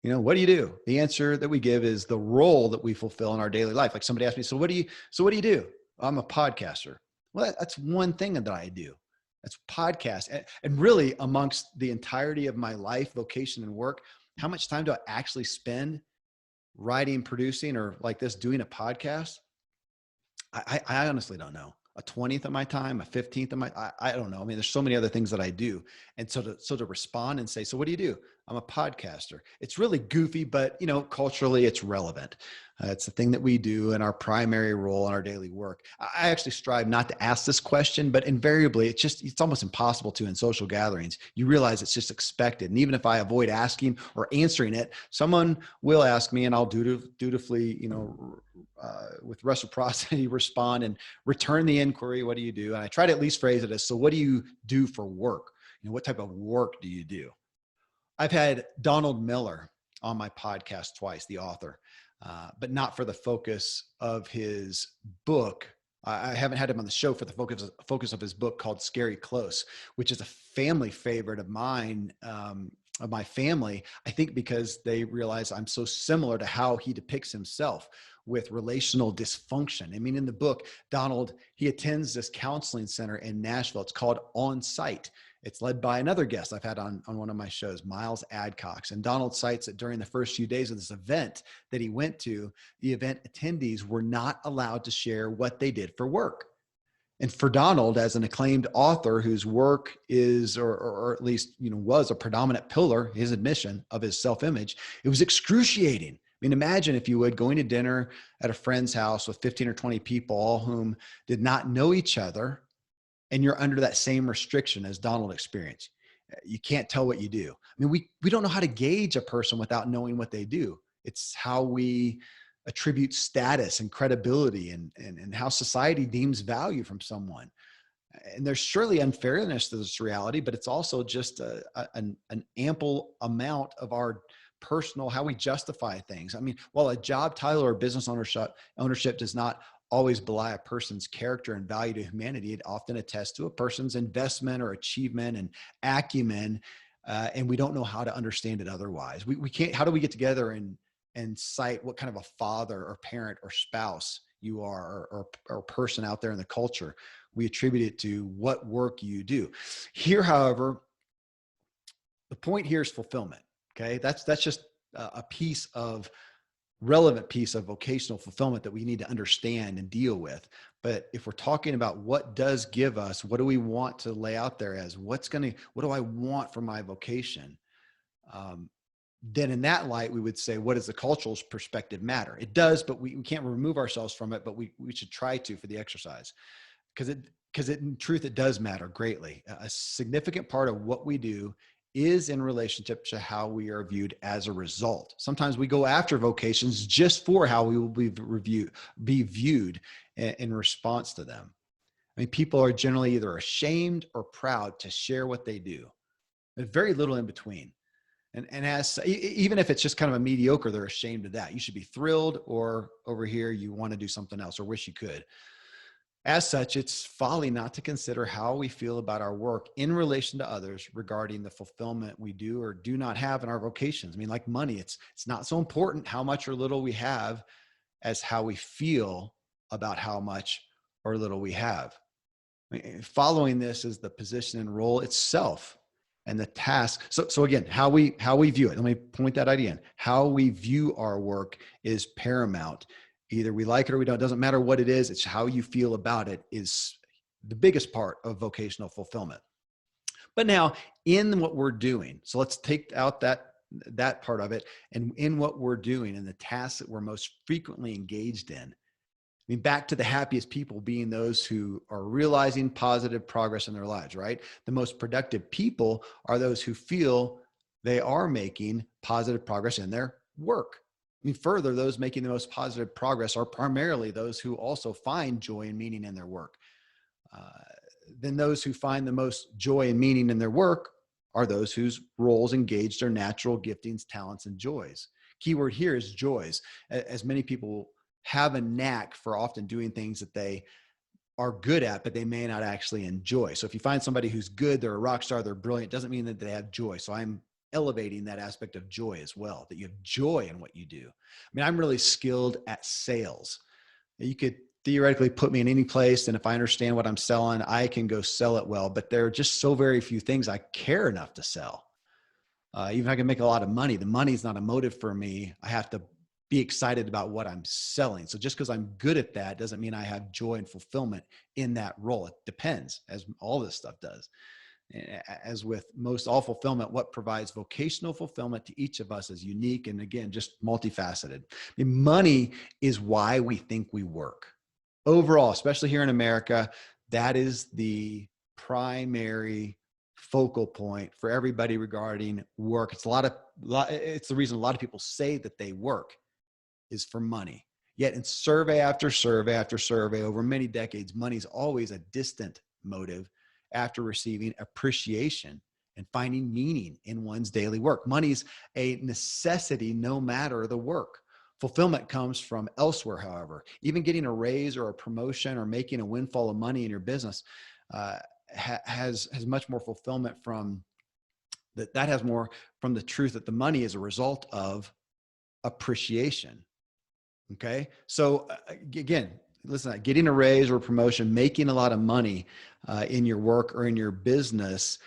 what do you do? The answer that we give is the role that we fulfill in our daily life. Like somebody asked me, so what do you do? I'm a podcaster. Well, that's one thing that I do. That's podcast. And really, amongst the entirety of my life, vocation and work, how much time do I actually spend writing, producing, or like this, doing a podcast? I honestly don't know. A 20th of my time, a 15th of my, I don't know. I mean, there's so many other things that I do. And so to respond and say, so what do you do? I'm a podcaster. It's really goofy, but culturally it's relevant. It's the thing that we do in our primary role in our daily work. I actually strive not to ask this question, but invariably it's almost impossible to in social gatherings. You realize it's just expected. And even if I avoid asking or answering it, someone will ask me and I'll dutifully, with reciprocity respond and return the inquiry. What do you do? And I try to at least phrase it as, so what do you do for work? What type of work do you do? I've had Donald Miller on my podcast twice, the author, but not for the focus of his book. I haven't had him on the show for the focus of his book called Scary Close, which is a family favorite of mine, of my family, I think because they realize I'm so similar to how he depicts himself with relational dysfunction. I mean, in the book, Donald, he attends this counseling center in Nashville. It's called On Site. It's led by another guest I've had on one of my shows, Miles Adcox. And Donald cites that during the first few days of this event that he went to, the event attendees were not allowed to share what they did for work. And for Donald, as an acclaimed author whose work is, or at least, was a predominant pillar, his admission of his self-image, it was excruciating. I mean, imagine, if you would, going to dinner at a friend's house with 15 or 20 people, all whom did not know each other, and you're under that same restriction as Donald experienced. You can't tell what you do. I mean, we don't know how to gauge a person without knowing what they do. It's how we attribute status and credibility and how society deems value from someone. And there's surely unfairness to this reality, but it's also just an ample amount of our personal, how we justify things. I mean, while a job title or business ownership does not always belie a person's character and value to humanity, it often attests to a person's investment or achievement and acumen. And we don't know how to understand it otherwise. We can't, how do we get together and cite what kind of a father or parent or spouse you are, or person out there in the culture? We attribute it to what work you do. Here, however, the point here is fulfillment. Okay. That's just a relevant piece of vocational fulfillment that we need to understand and deal with. But if we're talking about what does give us, what do we want to lay out there as, what do I want for my vocation? then in that light, we would say, what does the cultural perspective matter? It does, but we can't remove ourselves from it, but we should try to for the exercise. Because in truth, it does matter greatly. A significant part of what we do is in relationship to how we are viewed as a result. Sometimes we go after vocations just for how we will be viewed in response to them. I mean, people are generally either ashamed or proud to share what they do. There's very little in between. And as even if it's just kind of a mediocre, they're ashamed of that. You should be thrilled, or over here, you want to do something else or wish you could. As such, it's folly not to consider how we feel about our work in relation to others regarding the fulfillment we do or do not have in our vocations. I mean, like money, it's not so important how much or little we have as how we feel about how much or little we have. I mean, following this is the position and role itself and the task. So again, how we view it. Let me point that idea in. How we view our work is paramount. Either we like it or we don't. It doesn't matter what it is. It's how you feel about it is the biggest part of vocational fulfillment. But now in what we're doing, so let's take out that part of it, and in what we're doing and the tasks that we're most frequently engaged in. I mean, back to the happiest people being those who are realizing positive progress in their lives, right? The most productive people are those who feel they are making positive progress in their work. I mean, further, those making the most positive progress are primarily those who also find joy and meaning in their work. Then those who find the most joy and meaning in their work are those whose roles engage their natural giftings, talents, and joys. Keyword here is joys. As many people have a knack for often doing things that they are good at, but they may not actually enjoy. So if you find somebody who's good, they're a rock star, they're brilliant, doesn't mean that they have joy. So I'm elevating that aspect of joy as well, that you have joy in what you do. I mean, I'm really skilled at sales. You could theoretically put me in any place, and if I understand what I'm selling, I can go sell it well, but there are just so very few things I care enough to sell. Even if I can make a lot of money, the money is not a motive for me. I have to be excited about what I'm selling. So just because I'm good at that doesn't mean I have joy and fulfillment in that role. It depends, as all this stuff does. As with most all fulfillment, what provides vocational fulfillment to each of us is unique and, again, just multifaceted. I mean, money is why we think we work. Overall, especially here in America, that is the primary focal point for everybody regarding work. It's it's the reason a lot of people say that they work is for money. Yet in survey after survey after survey over many decades, money is always a distant motive after receiving appreciation and finding meaning in one's daily work. Money's a necessity no matter the work. Fulfillment comes from elsewhere, however. Even getting a raise or a promotion or making a windfall of money in your business has much more fulfillment from that has more from the truth that the money is a result of appreciation. Okay. So again, listen, getting a raise or a promotion, making a lot of money in your work or in your business,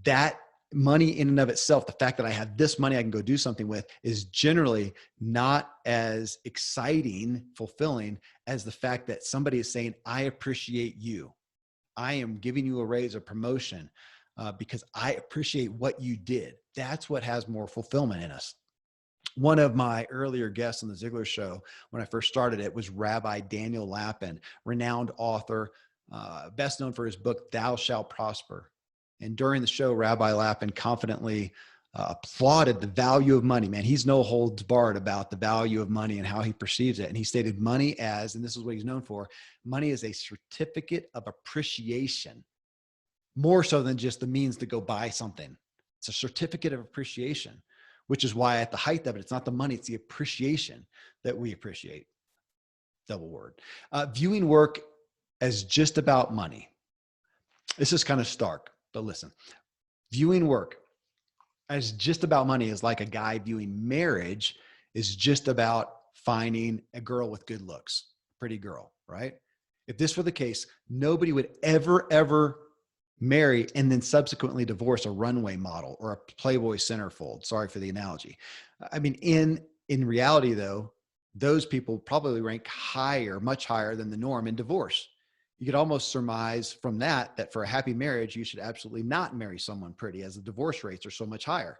that money in and of itself, the fact that I have this money I can go do something with, is generally not as exciting, fulfilling as the fact that somebody is saying, I appreciate you. I am giving you a raise or promotion because I appreciate what you did. That's what has more fulfillment in us. One of my earlier guests on the Ziglar Show, when I first started it, was Rabbi Daniel Lapin, renowned author, best known for his book, Thou Shalt Prosper. And during the show, Rabbi Lapin confidently applauded the value of money. Man, he's no holds barred about the value of money and how he perceives it. And he stated money as, and this is what he's known for, money is a certificate of appreciation, more so than just the means to go buy something. It's a certificate of appreciation, which is why at the height of it, it's not the money, it's the appreciation that we appreciate. Double word. Viewing work as just about money. This is kind of stark, but listen. Viewing work as just about money is like a guy viewing marriage is just about finding a girl with good looks, pretty girl, right? If this were the case, nobody would ever marry and then subsequently divorce a runway model or a Playboy centerfold. Sorry for the analogy. I mean, in reality though, those people probably rank higher, much higher than the norm in divorce. You could almost surmise from that for a happy marriage, you should absolutely not marry someone pretty, as the divorce rates are so much higher.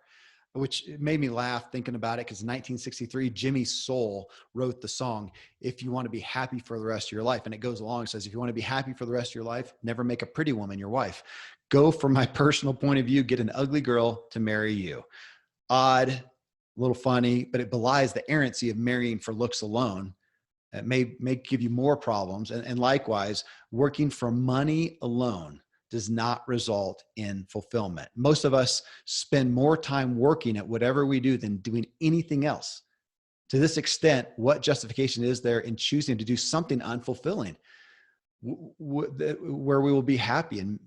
which made me laugh thinking about it, because in 1963, Jimmy Soul wrote the song, "If You Want to Be Happy for the Rest of Your Life." And it goes along, it says, if you want to be happy for the rest of your life, never make a pretty woman your wife. Go, from my personal point of view, get an ugly girl to marry you. Odd, a little funny, but it belies the errancy of marrying for looks alone. It may give you more problems. And likewise, working for money alone does not result in fulfillment. Most of us spend more time working at whatever we do than doing anything else. To this extent, what justification is there in choosing to do something unfulfilling, where we will be happy and,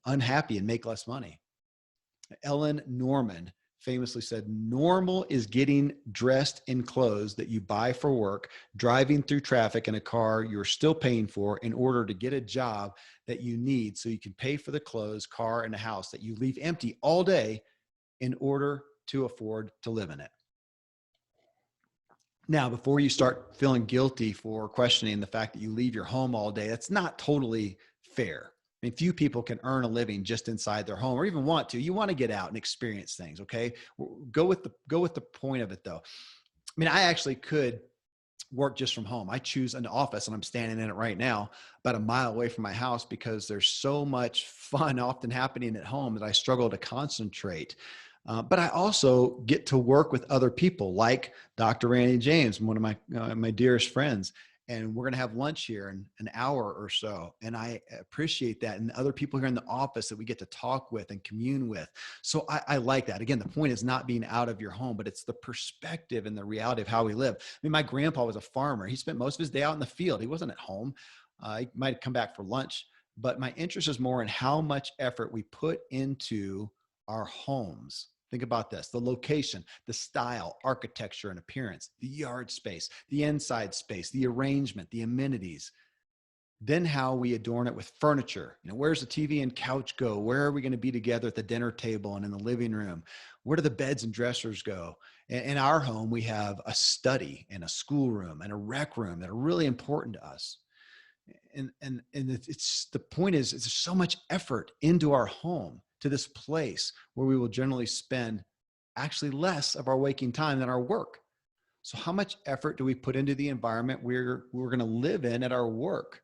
unhappy and make less money? Ellen Norman famously said, normal is getting dressed in clothes that you buy for work, driving through traffic in a car you're still paying for in order to get a job that you need so you can pay for the clothes, car, and a house that you leave empty all day in order to afford to live in it. Now, before you start feeling guilty for questioning the fact that you leave your home all day, that's not totally fair. I mean, few people can earn a living just inside their home, or even want to. You want to get out and experience things. Okay. Go with the point of it though. I mean, I actually could work just from home. I choose an office, and I'm standing in it right now, about a mile away from my house, because there's so much fun often happening at home that I struggle to concentrate. But I also get to work with other people like Dr. Randy James, one of my dearest friends. And we're going to have lunch here in an hour or so. And I appreciate that. And other people here in the office that we get to talk with and commune with. So I like that. Again, the point is not being out of your home, but it's the perspective and the reality of how we live. I mean, my grandpa was a farmer. He spent most of his day out in the field. He wasn't at home. He might have come back for lunch, but my interest is more in how much effort we put into our homes. Think about this: the location, the style, architecture and appearance, the yard space, the inside space, the arrangement, the amenities. Then how we adorn it with furniture. Where's the TV and couch go? Where are we going to be together at the dinner table and in the living room? Where do the beds and dressers go? In our home, we have a study and a schoolroom and a rec room that are really important to us. And it's the point is, there's so much effort into our home, to this place where we will generally spend actually less of our waking time than our work. So how much effort do we put into the environment we're going to live in at our work?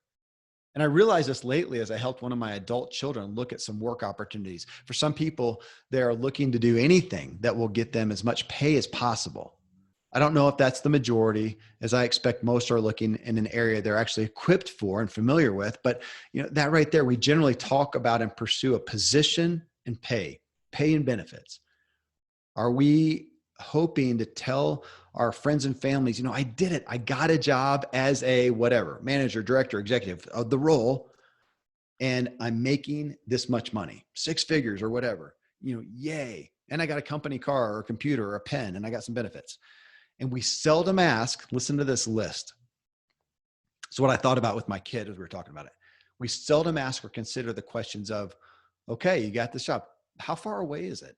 And I realized this lately as I helped one of my adult children look at some work opportunities. For some people, they're looking to do anything that will get them as much pay as possible. I don't know if that's the majority, as I expect most are looking in an area they're actually equipped for and familiar with. But that right there, we generally talk about and pursue a position and pay and benefits. Are we hoping to tell our friends and families, I did it. I got a job as a whatever, manager, director, executive of the role, and I'm making this much money, 6 figures or whatever, yay. And I got a company car or a computer or a pen, and I got some benefits. And we seldom ask, listen to this list. So what I thought about with my kid as we were talking about it, we seldom ask or consider the questions of, okay, you got this job. How far away is it?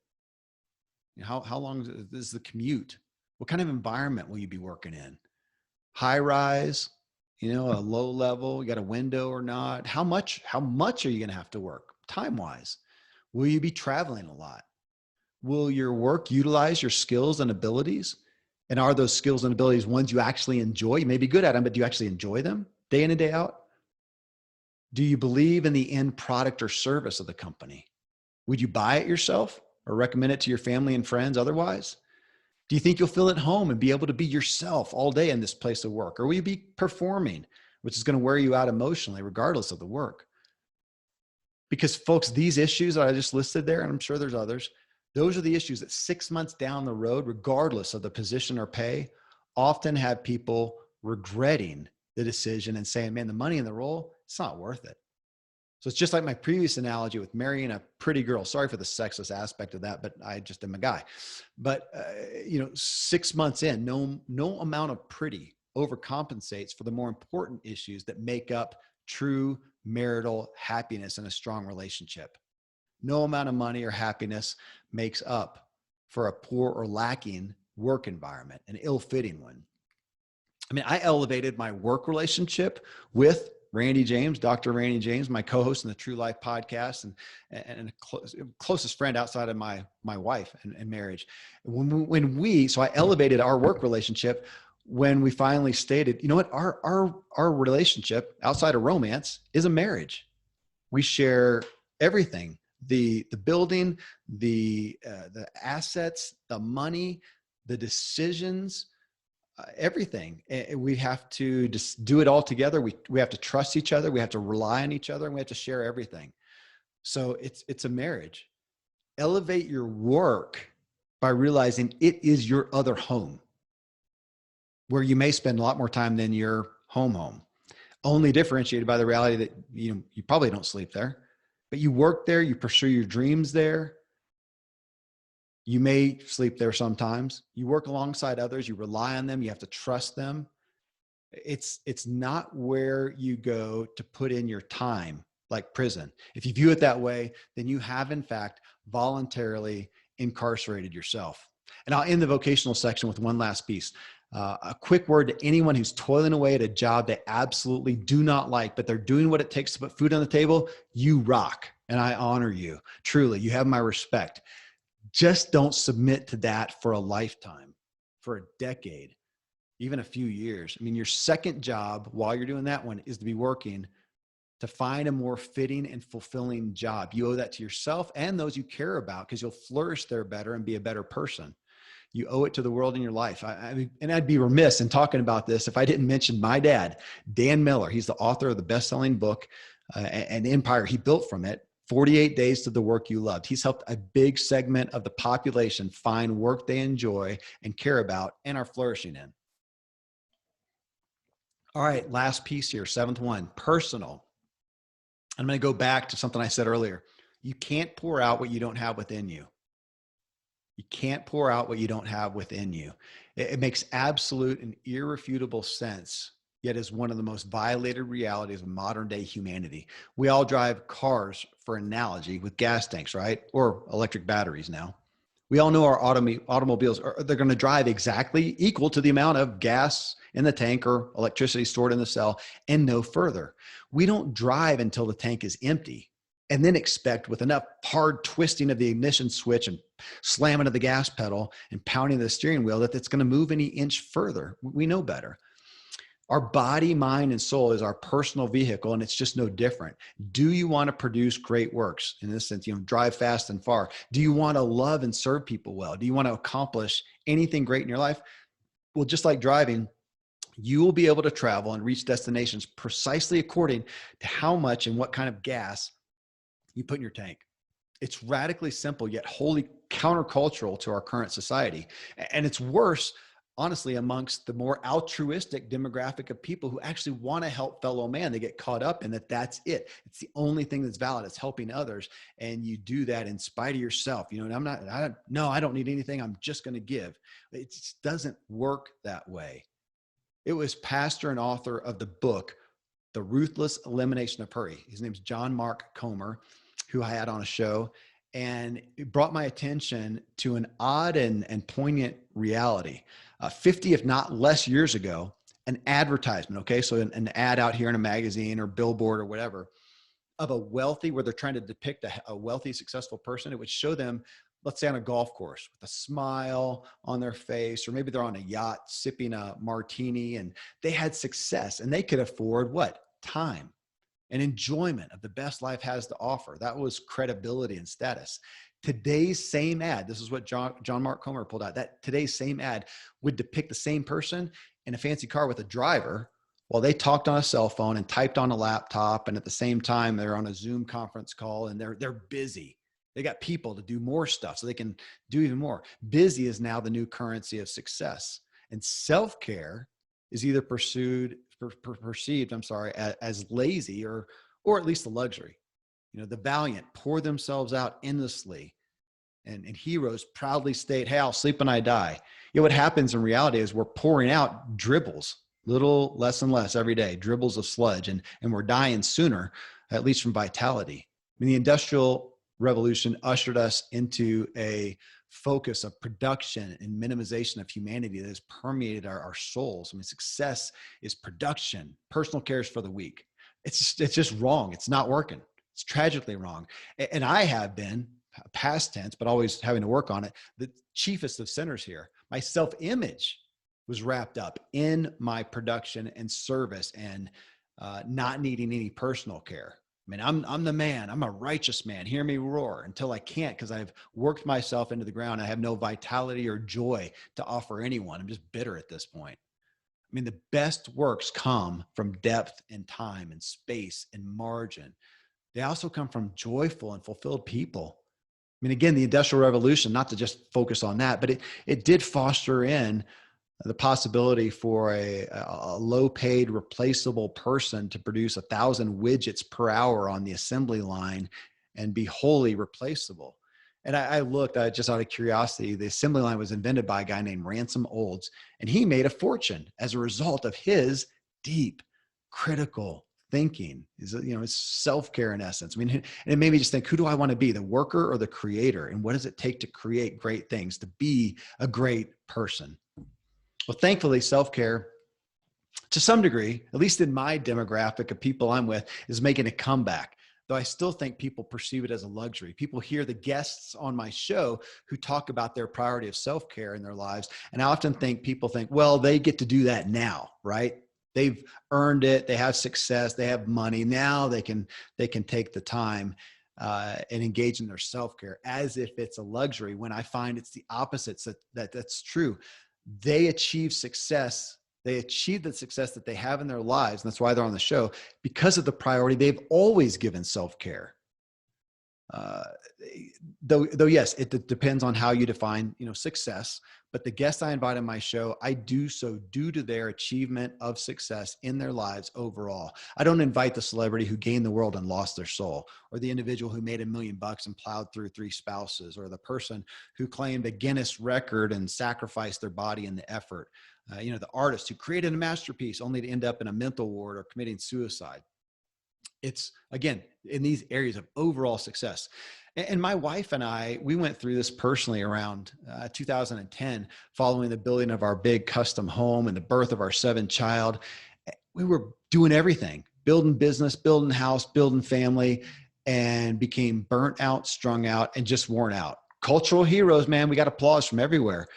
How long is the commute? What kind of environment will you be working in? High rise, a low level, you got a window or not? How much are you going to have to work time wise? Will you be traveling a lot? Will your work utilize your skills and abilities? And are those skills and abilities ones you actually enjoy? You may be good at them, but do you actually enjoy them day in and day out? Do you believe in the end product or service of the company? Would you buy it yourself or recommend it to your family and friends otherwise? Do you think you'll feel at home and be able to be yourself all day in this place of work? Or will you be performing, which is going to wear you out emotionally, regardless of the work? Because folks, these issues that I just listed there, and I'm sure there's others, those are the issues that 6 months down the road, regardless of the position or pay, often have people regretting the decision and saying, man, the money in the role, it's not worth it. So it's just like my previous analogy with marrying a pretty girl. Sorry for the sexist aspect of that, but I just am a guy. But 6 months in, no amount of pretty overcompensates for the more important issues that make up true marital happiness in a strong relationship. No amount of money or happiness makes up for a poor or lacking work environment, an ill-fitting one. I mean, I elevated my work relationship with Randy James, Dr. Randy James, my co-host in the True Life podcast, and closest friend outside of my wife and marriage. So I elevated our work relationship when we finally stated, you know what, our relationship outside of romance is a marriage. We share everything, the building, the assets, the money, the decisions, everything. We have to just do it all together. We have to trust each other. We have to rely on each other, and we have to share everything. So it's a marriage. Elevate your work by realizing it is your other home, where you may spend a lot more time than your home, only differentiated by the reality that you probably don't sleep there, but you work there, you pursue your dreams there. You may sleep there sometimes. You work alongside others, you rely on them, you have to trust them. It's not where you go to put in your time, like prison. If you view it that way, then you have in fact voluntarily incarcerated yourself. And I'll end the vocational section with one last piece. A quick word to anyone who's toiling away at a job they absolutely do not like, but they're doing what it takes to put food on the table. You rock, and I honor you. Truly, you have my respect. Just don't submit to that for a lifetime, for a decade, even a few years. I mean, your second job while you're doing that one is to be working to find a more fitting and fulfilling job. You owe that to yourself and those you care about, because you'll flourish there better and be a better person. You owe it to the world in your life. And I'd be remiss in talking about this if I didn't mention my dad, Dan Miller. He's the author of the best-selling book, An Empire He Built From It, 48 Days to the Work You Loved. He's helped a big segment of the population find work they enjoy and care about and are flourishing in. All right, last piece here, seventh one, personal. I'm going to go back to something I said earlier. You can't pour out what you don't have within you. You can't pour out what you don't have within you. It makes absolute and irrefutable sense, yet is one of the most violated realities of modern day humanity. We all drive cars, for analogy, with gas tanks, right? Or electric batteries now. We all know our automobiles, they're going to drive exactly equal to the amount of gas in the tank or electricity stored in the cell, and no further. We don't drive until the tank is empty, and then expect with enough hard twisting of the ignition switch and slamming of the gas pedal and pounding the steering wheel that it's going to move any inch further. We know better. Our body, mind, and soul is our personal vehicle, and it's just no different. Do you want to produce great works? In this sense, drive fast and far. Do you want to love and serve people well? Do you want to accomplish anything great in your life? Well, just like driving, you will be able to travel and reach destinations precisely according to how much and what kind of gas you put in your tank. It's radically simple, yet wholly countercultural to our current society. And it's worse, honestly, amongst the more altruistic demographic of people who actually want to help fellow man. They get caught up in that. That's it. It's the only thing that's valid. It's helping others. And you do that in spite of yourself. I don't need anything. I'm just going to give. It just doesn't work that way. It was pastor and author of the book, The Ruthless Elimination of Hurry. His name's John Mark Comer, who I had on a show, and it brought my attention to an odd and poignant reality. 50, if not less years ago, an advertisement, okay? So an ad out here in a magazine or billboard or whatever of a wealthy, where they're trying to depict a wealthy, successful person. It would show them, let's say on a golf course with a smile on their face, or maybe they're on a yacht sipping a martini, and they had success and they could afford what? Time and enjoyment of the best life has to offer. That was credibility and status. Today's same ad, this is what John Mark Comer pulled out, that today's same ad would depict the same person in a fancy car with a driver while they talked on a cell phone and typed on a laptop. And at the same time, they're on a Zoom conference call and they're busy. They got people to do more stuff so they can do even more. Busy is now the new currency of success. And self-care is either perceived as lazy or at least a luxury. The valiant pour themselves out endlessly, and heroes proudly state, hey, I'll sleep when I die. What happens in reality is we're pouring out dribbles, little less and less every day, dribbles of sludge, and we're dying sooner, at least from vitality. The Industrial Revolution ushered us into a focus of production and minimization of humanity that has permeated our souls. Success is production. Personal care is for the weak. it's just wrong. It's not working. It's tragically wrong. And I have been, past tense, but always having to work on it, the chiefest of sinners here. My self-image was wrapped up in my production and service and not needing any personal care. I mean, I'm the man. I'm a righteous man. Hear me roar, until I can't, because I've worked myself into the ground. I have no vitality or joy to offer anyone. I'm just bitter at this point. I mean, the best works come from depth and time and space and margin. They also come from joyful and fulfilled people. I mean, again, the Industrial Revolution, not to just focus on that, but it did foster in the possibility for a low paid replaceable person to produce 1,000 widgets per hour on the assembly line and be wholly replaceable. And I looked, just out of curiosity, the assembly line was invented by a guy named Ransom Olds, and he made a fortune as a result of his deep, critical thinking. It's self-care in essence. I mean, and it made me just think, who do I want to be, the worker or the creator? And what does it take to create great things, to be a great person? Well, thankfully, self-care, to some degree, at least in my demographic of people I'm with, is making a comeback. Though I still think people perceive it as a luxury. People hear the guests on my show who talk about their priority of self-care in their lives. And I often think people think, well, they get to do that now, right? They've earned it. They have success. They have money. Now they can take the time and engage in their self-care as if it's a luxury, when I find it's the opposite. That's true. They achieve success. They achieve the success that they have in their lives. And that's why they're on the show, because of the priority they've always given self-care. Though yes, it depends on how you define, success. But the guests I invite on my show, I do so due to their achievement of success in their lives overall. I don't invite the celebrity who gained the world and lost their soul, or the individual who made $1 million and plowed through 3 spouses, or the person who claimed a Guinness record and sacrificed their body in the effort. The artist who created a masterpiece only to end up in a mental ward or committing suicide. It's, again, in these areas of overall success. And my wife and I, we went through this personally around 2010, following the building of our big custom home and the birth of our 7th child. We were doing everything, building business, building house, building family, and became burnt out, strung out, and just worn out. Cultural heroes, man, we got applause from everywhere.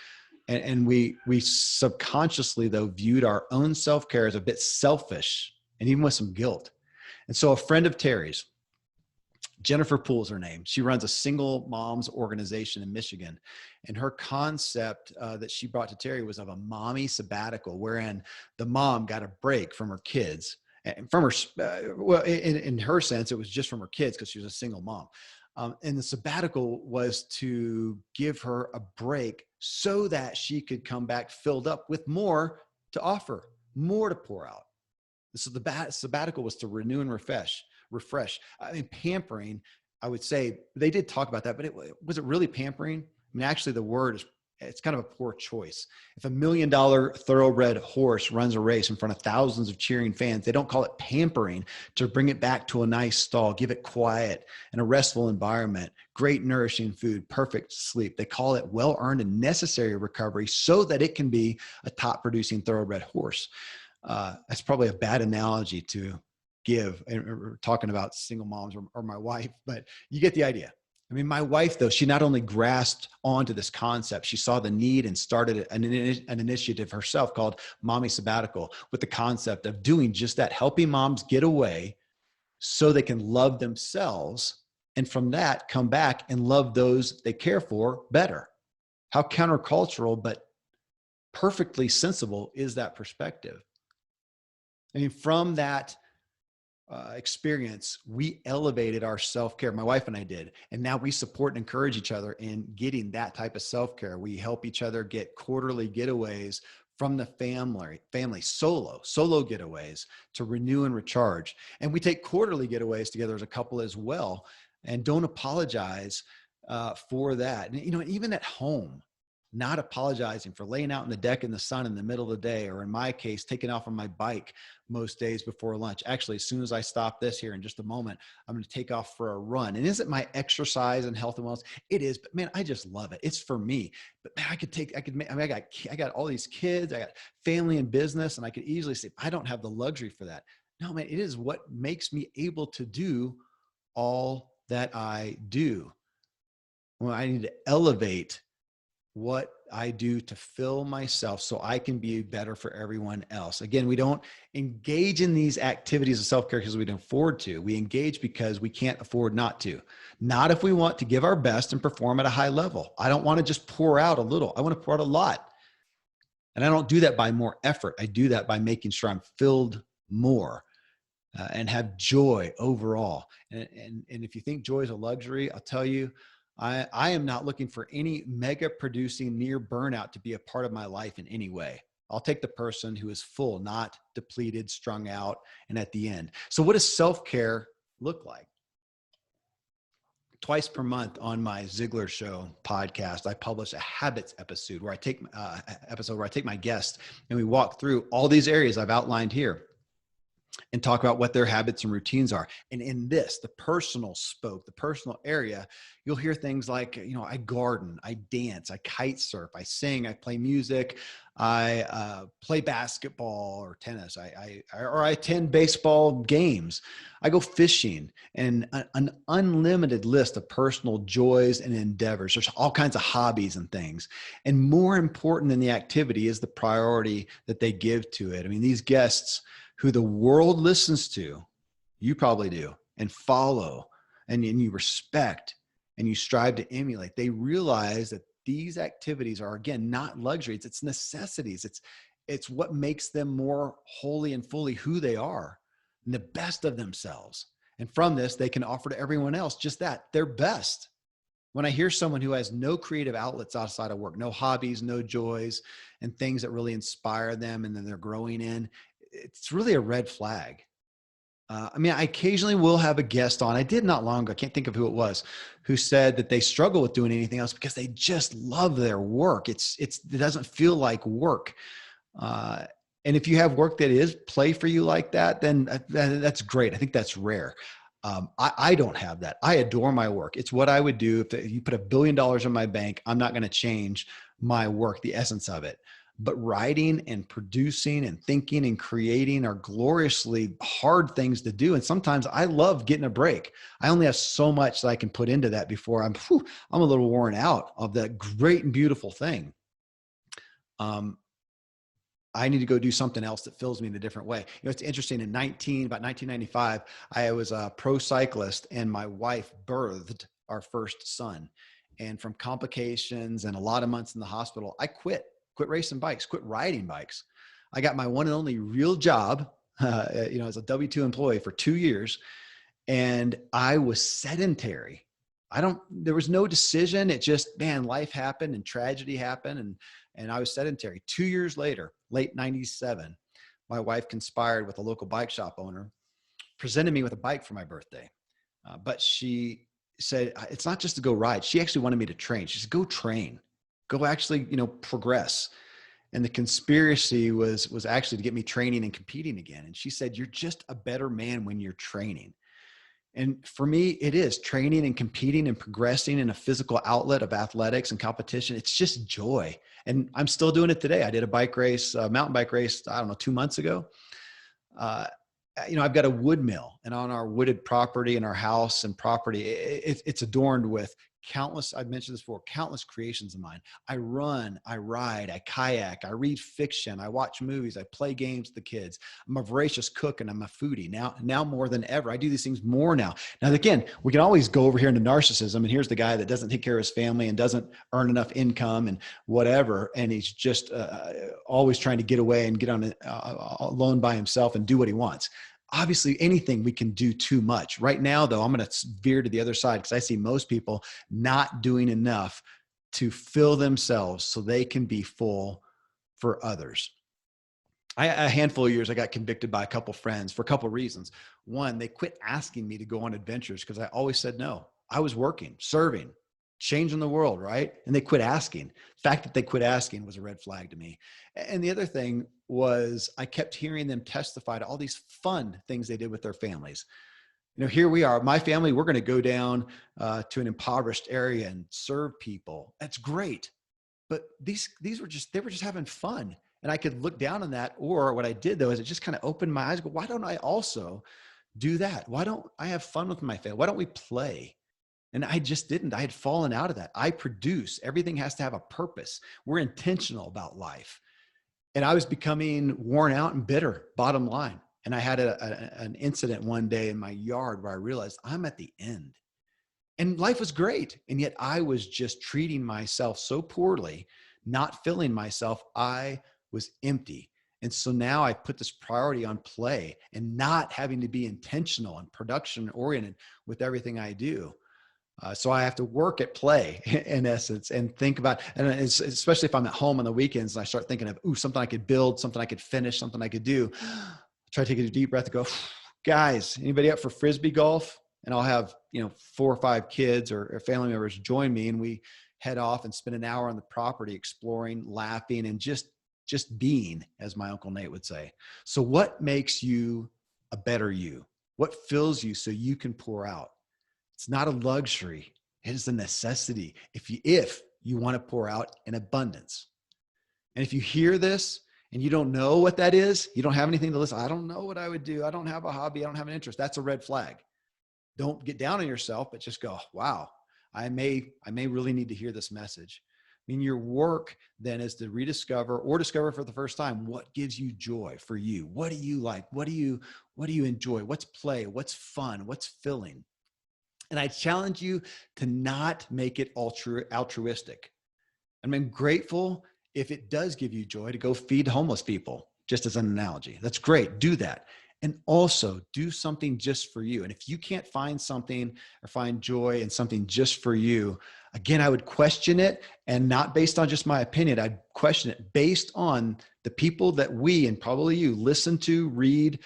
And we subconsciously, though, viewed our own self-care as a bit selfish and even with some guilt. And so a friend of Terry's, Jennifer Poole is her name. She runs a single moms organization in Michigan. And her concept that she brought to Terry was of a mommy sabbatical, wherein the mom got a break from her kids. And from her, in her sense, it was just from her kids because she was a single mom. And the sabbatical was to give her a break so that she could come back filled up with more to offer, more to pour out. So the sabbatical was to renew and refresh. I mean, pampering, I would say they did talk about that, but was it really pampering? I mean, actually the word it's kind of a poor choice. If $1 million thoroughbred horse runs a race in front of thousands of cheering fans, they don't call it pampering to bring it back to a nice stall, give it quiet and a restful environment, great nourishing food, perfect sleep. They call it well-earned and necessary recovery so that it can be a top producing thoroughbred horse. That's probably a bad analogy to give, and we're talking about single moms or my wife, but you get the idea. I mean, my wife, though, she not only grasped onto this concept, she saw the need and started an initiative herself called Mommy Sabbatical, with the concept of doing just that, helping moms get away so they can love themselves, and from that come back and love those they care for better. How countercultural, but perfectly sensible is that perspective? I mean, from that experience, we elevated our self-care. My wife and I did. And now we support and encourage each other in getting that type of self-care. We help each other get quarterly getaways from the family solo getaways to renew and recharge. And we take quarterly getaways together as a couple as well, and don't apologize for that. And, even at home, not apologizing for laying out on the deck in the sun in the middle of the day, or in my case, taking off on my bike most days before lunch. Actually, as soon as I stop this here in just a moment, I'm going to take off for a run. And is it my exercise and health and wellness? It is, but man, I just love it. It's for me. But man, I got all these kids, I got family and business, and I could easily say, I don't have the luxury for that. No, man, it is what makes me able to do all that I do. Well, I need to elevate what I do to fill myself so I can be better for everyone else. Again, we don't engage in these activities of self-care because we can afford to. We engage because we can't afford not to. Not if we want to give our best and perform at a high level. I don't want to just pour out a little. I want to pour out a lot. And I don't do that by more effort. I do that by making sure I'm filled more. And have joy overall. And if you think joy is a luxury, I'll tell you, I am not looking for any mega producing near burnout to be a part of my life in any way. I'll take the person who is full, not depleted, strung out, and at the end. So what does self-care look like? Twice per month on my Ziglar Show podcast, I publish a habits episode where I take my guests and we walk through all these areas I've outlined here and talk about what their habits and routines are. And in this, the personal area, you'll hear things like, I garden, I dance, I kite surf, I sing, I play music, I play basketball or tennis, I attend baseball games, I go fishing, and an unlimited list of personal joys and endeavors. There's all kinds of hobbies and things. And more important than the activity is the priority that they give to it. I mean, these guests who the world listens to, you probably do, and follow, and you respect, and you strive to emulate. They realize that these activities are, again, not luxuries, it's necessities. It's what makes them more wholly and fully who they are, and the best of themselves. And from this, they can offer to everyone else just that, their best. When I hear someone who has no creative outlets outside of work, no hobbies, no joys, and things that really inspire them and then they're growing in, it's really a red flag. I occasionally will have a guest on. I did not long ago, I can't think of who it was, who said that they struggle with doing anything else because they just love their work. It doesn't feel like work. And if you have work that is play for you like that, then that's great. I think that's rare. I don't have that. I adore my work. It's what I would do if you put $1 billion in my bank. I'm not going to change my work, the essence of it. But writing and producing and thinking and creating are gloriously hard things to do. And sometimes I love getting a break. I only have so much that I can put into that before I'm a little worn out of that great and beautiful thing. I need to go do something else that fills me in a different way. It's interesting. About 1995, I was a pro cyclist and my wife birthed our first son. And from complications and a lot of months in the hospital, I quit racing bikes, quit riding bikes. I got my one and only real job, as a W-2 employee for 2 years. And I was sedentary. There was no decision. It just, life happened and tragedy happened. And I was sedentary. 2 years later, late 97, my wife conspired with a local bike shop owner, presented me with a bike for my birthday. But she said, it's not just to go ride. She actually wanted me to train. She said, go train. Go actually, progress. And the conspiracy was actually to get me training and competing again. And she said, you're just a better man when you're training. And for me, it is training and competing and progressing in a physical outlet of athletics and competition. It's just joy. And I'm still doing it today. I did a bike race, a mountain bike race, 2 months ago. I've got a wood mill, and on our wooded property in our house and property, it's adorned with countless, I've mentioned this before, countless creations of mine. I run, I ride, I kayak, I read fiction, I watch movies, I play games with the kids. I'm a voracious cook and I'm a foodie now more than ever. I do these things more now. Now, again, we can always go over here into narcissism, and here's the guy that doesn't take care of his family and doesn't earn enough income and whatever. And he's just always trying to get away and get on alone by himself and do what he wants. Obviously, anything we can do too much. Right now, though, I'm going to veer to the other side because I see most people not doing enough to fill themselves so they can be full for others. A handful of years, I got convicted by a couple friends for a couple of reasons. One, they quit asking me to go on adventures because I always said no. I was working, serving, changing the world, right? And they quit asking. The fact that they quit asking was a red flag to me. And the other thing was I kept hearing them testify to all these fun things they did with their families. Here we are, my family, we're going to go down to an impoverished area and serve people. That's great. But they were just having fun. And I could look down on that. Or what I did though, is it just kind of opened my eyes. Go, why don't I also do that? Why don't I have fun with my family? Why don't we play? And I just didn't. I had fallen out of that. I produce. Everything has to have a purpose. We're intentional about life. And I was becoming worn out and bitter, bottom line. And I had an incident one day in my yard where I realized I'm at the end. And life was great. And yet I was just treating myself so poorly, not filling myself. I was empty. And so now I put this priority on play and not having to be intentional and production oriented with everything I do. So I have to work at play in essence and think about, and especially if I'm at home on the weekends and I start thinking of, something I could build, something I could finish, something I could do. Try to take a deep breath and go, guys, anybody up for Frisbee golf? And I'll have, 4 or 5 kids or family members join me, and we head off and spend an hour on the property exploring, laughing, and just being, as my Uncle Nate would say. So what makes you a better you? What fills you so you can pour out? It's not a luxury. It is a necessity if you want to pour out in abundance. And if you hear this and you don't know what that is, you don't have anything to listen. I don't know what I would do. I don't have a hobby. I don't have an interest. That's a red flag. Don't get down on yourself, but just go, wow, I may really need to hear this message. I mean, your work then is to rediscover or discover for the first time what gives you joy for you. What do you like? What do you enjoy? What's play? What's fun? What's filling? And I challenge you to not make it altruistic. I'm grateful if it does give you joy to go feed homeless people, just as an analogy. That's great. Do that. And also do something just for you. And if you can't find something or find joy in something just for you, again, I would question it, and not based on just my opinion. I'd question it based on the people that we, and probably you, listen to, read,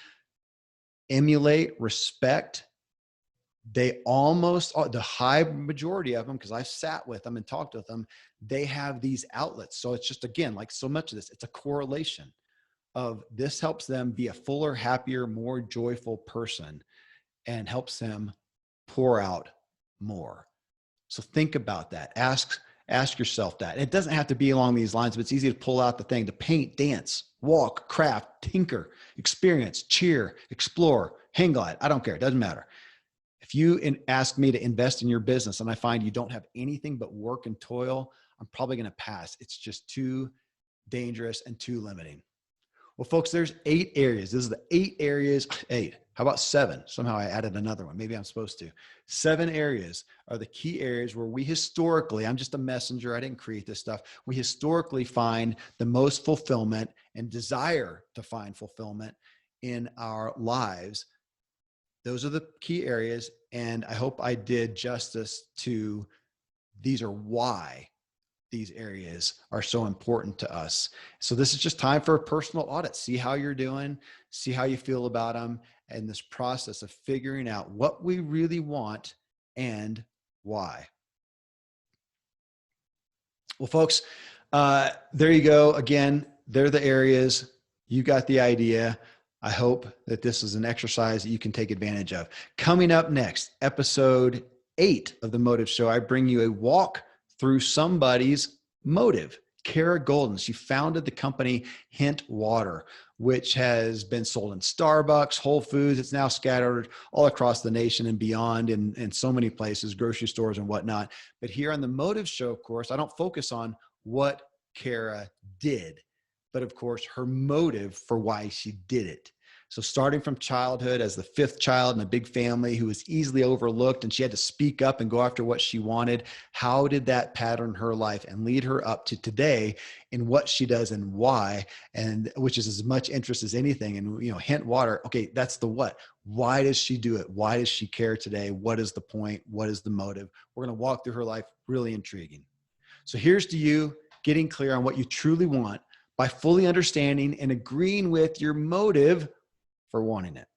emulate, respect. They almost, the high majority of them, because I've sat with them and talked with them, they have these outlets. So it's just, again, like so much of this, it's a correlation of this helps them be a fuller, happier, more joyful person and helps them pour out more. So think about that. Ask yourself that. It doesn't have to be along these lines, but it's easy to pull out the thing to paint, dance, walk, craft, tinker, experience, cheer, explore, hang glide. I don't care. It doesn't matter. If you ask me to invest in your business and I find you don't have anything but work and toil, I'm probably going to pass. It's just too dangerous and too limiting. Well, folks, there's 8 areas. This is the 8 areas. 8. How about 7? Somehow I added another one. Maybe I'm supposed to. 7 areas are the key areas where we historically, I'm just a messenger. I didn't create this stuff. We historically find the most fulfillment and desire to find fulfillment in our lives. Those are the key areas. And I hope I did justice to these are why these areas are so important to us. So this is just time for a personal audit. See how you're doing, see how you feel about them, and this process of figuring out what we really want and why. Well, folks, there you go. Again, they're the areas. You got the idea. I hope that this is an exercise that you can take advantage of. Coming up next, episode 8 of the Motive Show, I bring you a walk through somebody's motive. Kara Golden, she founded the company Hint Water, which has been sold in Starbucks, Whole Foods. It's now scattered all across the nation and beyond in so many places, grocery stores and whatnot. But here on the Motive Show, of course, I don't focus on what Kara did, but of course, her motive for why she did it. So starting from childhood as the 5th child in a big family who was easily overlooked and she had to speak up and go after what she wanted, how did that pattern her life and lead her up to today in what she does and why, and which is as much interest as anything. And, Hint Water, okay, that's the what. Why does she do it? Why does she care today? What is the point? What is the motive? We're going to walk through her life. Really intriguing. So here's to you getting clear on what you truly want by fully understanding and agreeing with your motive for wanting it.